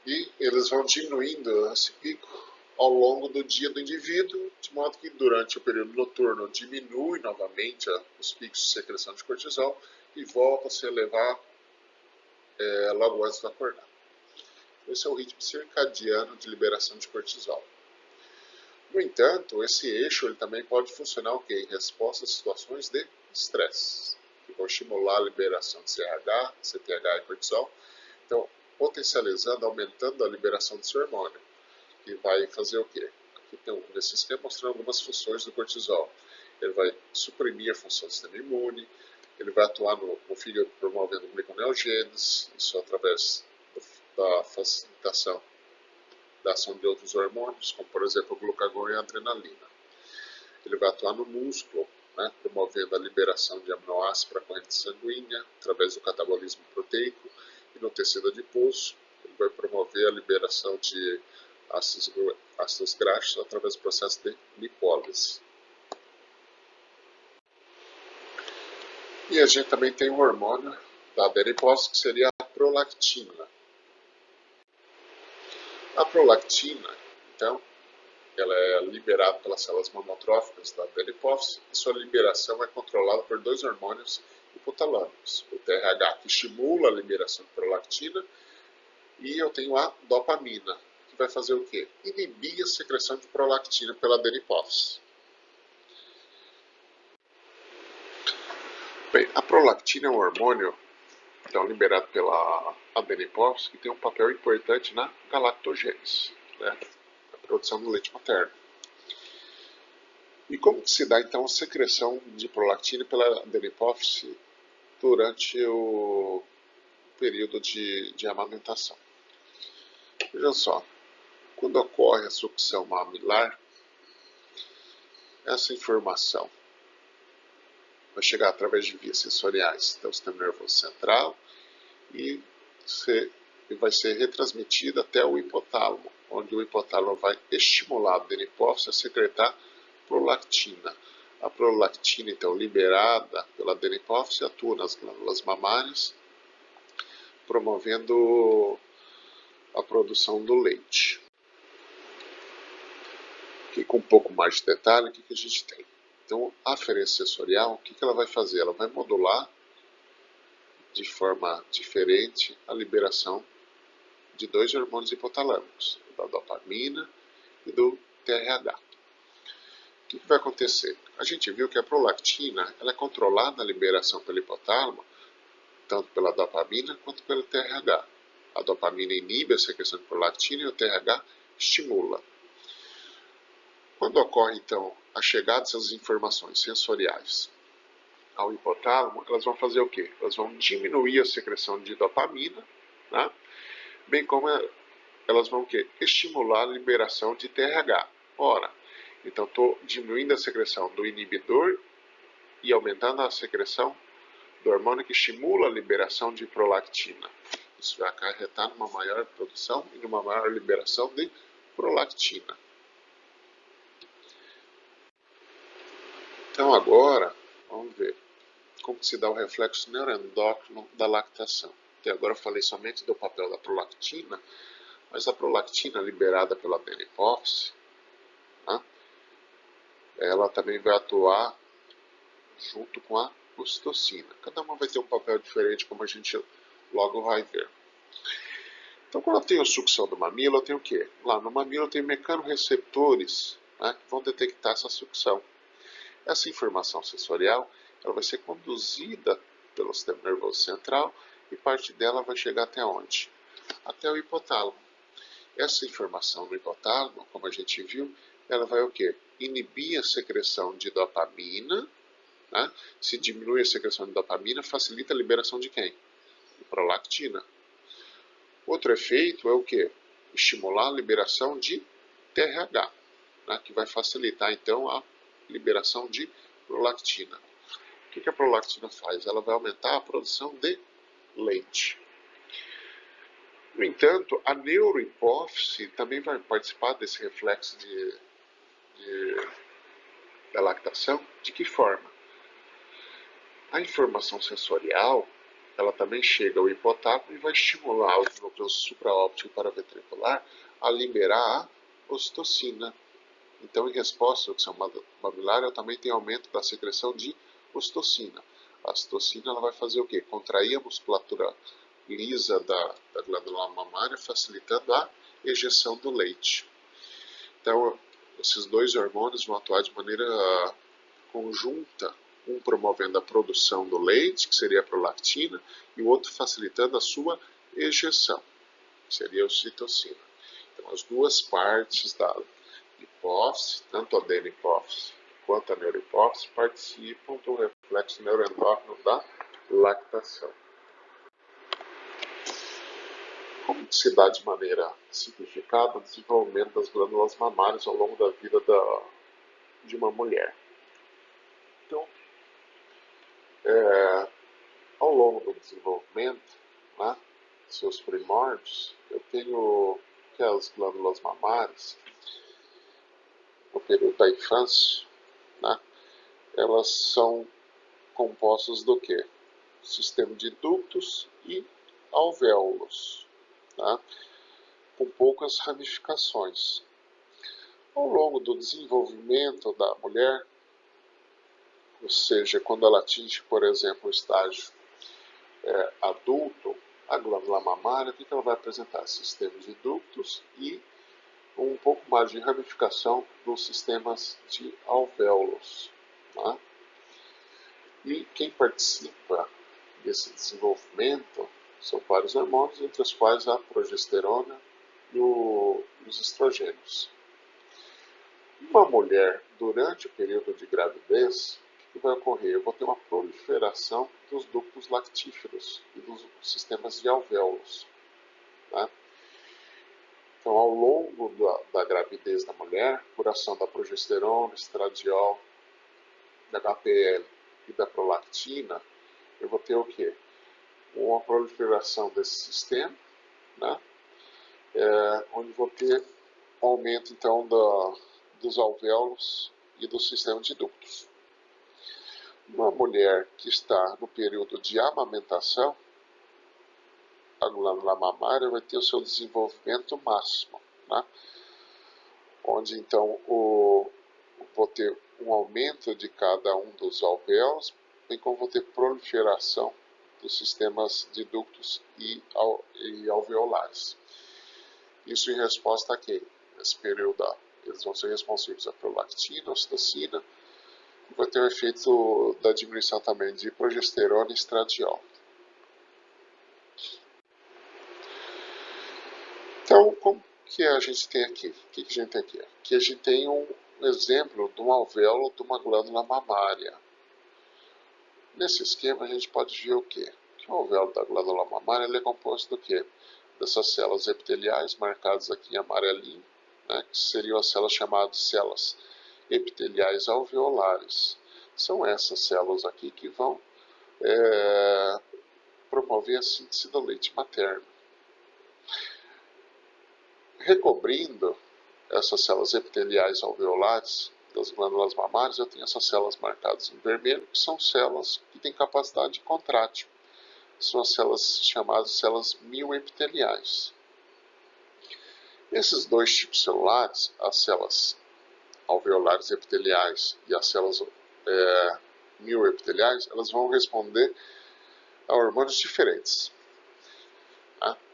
e eles vão diminuindo esse pico ao longo do dia do indivíduo, de modo que durante o período noturno diminui novamente os picos de secreção de cortisol e volta a se elevar logo antes de acordar. Esse é o ritmo circadiano de liberação de cortisol. No entanto, esse eixo ele também pode funcionar o quê? Em resposta a situações de estresse, que vão estimular a liberação de CRH, CTH e cortisol, então potencializando, aumentando a liberação desse hormônio, que vai fazer o quê? Aqui tem nesse esquema mostrando algumas funções do cortisol. Ele vai suprimir a função do sistema imune, ele vai atuar no fígado promovendo gliconeogênese, isso através da facilitação da ação de outros hormônios, como por exemplo o glucagon e a adrenalina. Ele vai atuar no músculo, né, promovendo a liberação de aminoácidos para a corrente sanguínea, através do catabolismo proteico, e no tecido adiposo, ele vai promover a liberação de ácidos graxos através do processo de lipólise. E a gente também tem um hormônio da adipose, que seria a prolactina. A prolactina, então, ela é liberada pelas células mamotróficas da adipose e sua liberação é controlada por dois hormônios hipotalâmicos. O TRH, que estimula a liberação de prolactina, e eu tenho a dopamina, que vai fazer o quê? Inibir a secreção de prolactina pela adipose. Bem, a prolactina é um hormônio então, liberado pela adipose, que tem um papel importante na galactogênese, né? A produção do leite materno. E como que se dá então a secreção de prolactina pela adipose durante o período de amamentação? Veja só, quando ocorre a sucção mamilar, essa informação vai chegar através de vias sensoriais do sistema nervoso central e vai ser retransmitida até o hipotálamo, onde o hipotálamo vai estimular a adipose a secretar prolactina. A prolactina, então, liberada pela adipose, atua nas glândulas mamárias, promovendo a produção do leite. Aqui, com um pouco mais de detalhe, o que a gente tem? Então, a aferência sensorial, o que ela vai fazer? Ela vai modular de forma diferente a liberação de dois hormônios hipotalâmicos, da dopamina e do TRH. O que vai acontecer? A gente viu que a prolactina ela é controlada na liberação pelo hipotálamo, tanto pela dopamina quanto pelo TRH. A dopamina inibe a secreção de prolactina e o TRH estimula. Quando ocorre, então, a chegada dessas informações sensoriais ao hipotálamo, elas vão fazer o quê? Elas vão diminuir a secreção de dopamina, né? Bem como elas vão o quê? Estimular a liberação de TRH. Ora, então estou diminuindo a secreção do inibidor e aumentando a secreção do hormônio que estimula a liberação de prolactina. Isso vai acarretar numa maior produção e numa maior liberação de prolactina. Então agora, vamos ver como se dá o reflexo neuroendócrino da lactação. Até agora eu falei somente do papel da prolactina, mas a prolactina liberada pela adipose, né, ela também vai atuar junto com a ocitocina. Cada uma vai ter um papel diferente, como a gente logo vai ver. Então, quando eu tenho sucção do mamilo, eu tenho o quê? Lá no mamilo eu tenho mecanorreceptores, né, que vão detectar essa sucção. Essa informação sensorial ela vai ser conduzida pelo sistema nervoso central e parte dela vai chegar até onde? Até o hipotálamo. Essa informação no hipotálamo, como a gente viu, ela vai o quê? Inibir a secreção de dopamina, né? Se diminui a secreção de dopamina, facilita a liberação de quem? De prolactina. Outro efeito é o quê? Estimular a liberação de TRH, né? Que vai facilitar então a liberação de prolactina. O que a prolactina faz? Ela vai aumentar a produção de leite. No entanto, a neurohipófise também vai participar desse reflexo da lactação. De que forma? A informação sensorial ela também chega ao hipotálamo e vai estimular os núcleos supraóptico e paraventricular a liberar a ocitocina. Então, em resposta à sucção mamilar, eu também tenho aumento da secreção de ocitocina. A ocitocina ela vai fazer o quê? Contrair a musculatura lisa da glândula mamária, facilitando a ejeção do leite. Então, esses dois hormônios vão atuar de maneira conjunta, um promovendo a produção do leite, que seria a prolactina, e o outro facilitando a sua ejeção, que seria a ocitocina. Então, as duas partes da hipófise, tanto a adenopófise quanto a neurohipófise, participam do reflexo neuroendócrino da lactação. Como se dá de maneira simplificada o desenvolvimento das glândulas mamárias ao longo da vida de uma mulher? Então, ao longo do desenvolvimento, né, seus primórdios, eu tenho que as glândulas mamárias, no período da infância, né, elas são compostas do quê? Sistema de ductos e alvéolos, né, com poucas ramificações. Ao longo do desenvolvimento da mulher, ou seja, quando ela atinge, por exemplo, o estágio adulto, a glândula mamária, o que ela vai apresentar? Sistema de ductos e um pouco mais de ramificação dos sistemas de alvéolos. Tá? E quem participa desse desenvolvimento são vários hormônios, entre os quais a progesterona e os estrogênios. Uma mulher, durante o período de gravidez, o que vai ocorrer? Eu vou ter uma proliferação dos ductos lactíferos e dos sistemas de alvéolos. Tá? Então, ao longo da gravidez da mulher, por ação da progesterona, estradiol, da HPL e da prolactina, eu vou ter o quê? Uma proliferação desse sistema, né? Onde vou ter aumento, então, dos alvéolos e do sistema de ductos. Uma mulher que está no período de amamentação, a glândula mamária vai ter o seu desenvolvimento máximo, né? Onde então vou ter um aumento de cada um dos alvéolos, bem como vou ter proliferação dos sistemas de ductos e alveolares. Isso em resposta a quem? Nesse período, eles vão ser responsivos à prolactina, ocitocina, e vai ter o efeito da diminuição também de progesterona e estradiol. Então, como que a gente tem aqui? O que a gente tem aqui? Aqui a gente tem um exemplo de um alvéolo de uma glândula mamária. Nesse esquema a gente pode ver o quê? Que o alvéolo da glândula mamária ele é composto do quê? Dessas células epiteliais, marcadas aqui em amarelinho, né, que seriam as células chamadas células epiteliais alveolares. São essas células aqui que vão promover a síntese do leite materno. Recobrindo essas células epiteliais alveolares das glândulas mamárias, eu tenho essas células marcadas em vermelho, que são células que têm capacidade contrátil. São as células chamadas células mioepiteliais. Esses dois tipos celulares, as células alveolares epiteliais e as células mioepiteliais, elas vão responder a hormônios diferentes.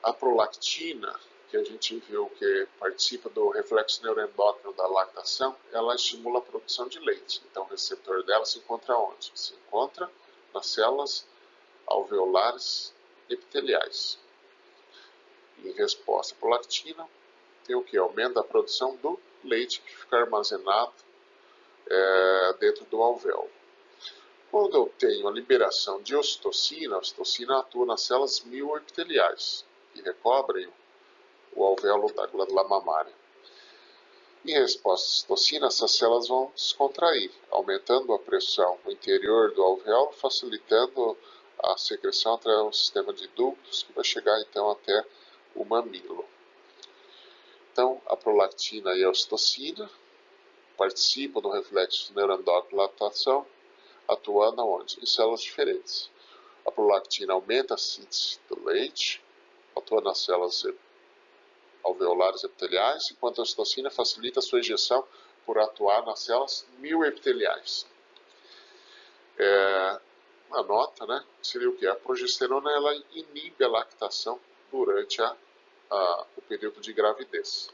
A prolactina, que a gente viu que participa do reflexo neuroendócrino da lactação, ela estimula a produção de leite. Então, o receptor dela se encontra onde? Se encontra nas células alveolares epiteliais. Em resposta à prolactina, tem o que? Aumento a produção do leite que fica armazenado dentro do alvéolo. Quando eu tenho a liberação de ocitocina, a ocitocina atua nas células mioepiteliais, que recobrem o alvéolo da glândula mamária. Em resposta à ocitocina, essas células vão descontrair, aumentando a pressão no interior do alvéolo, facilitando a secreção através do sistema de ductos, que vai chegar então até o mamilo. Então, a prolactina e a ocitocina participam do reflexo neuroendócrino da lactação, atuando onde? Em células diferentes. A prolactina aumenta a síntese do leite, atua nas células alveolares epiteliais, enquanto a ocitocina facilita a sua injeção por atuar nas células mioepiteliais. Uma nota, né, seria o que? A progesterona ela inibe a lactação durante o período de gravidez.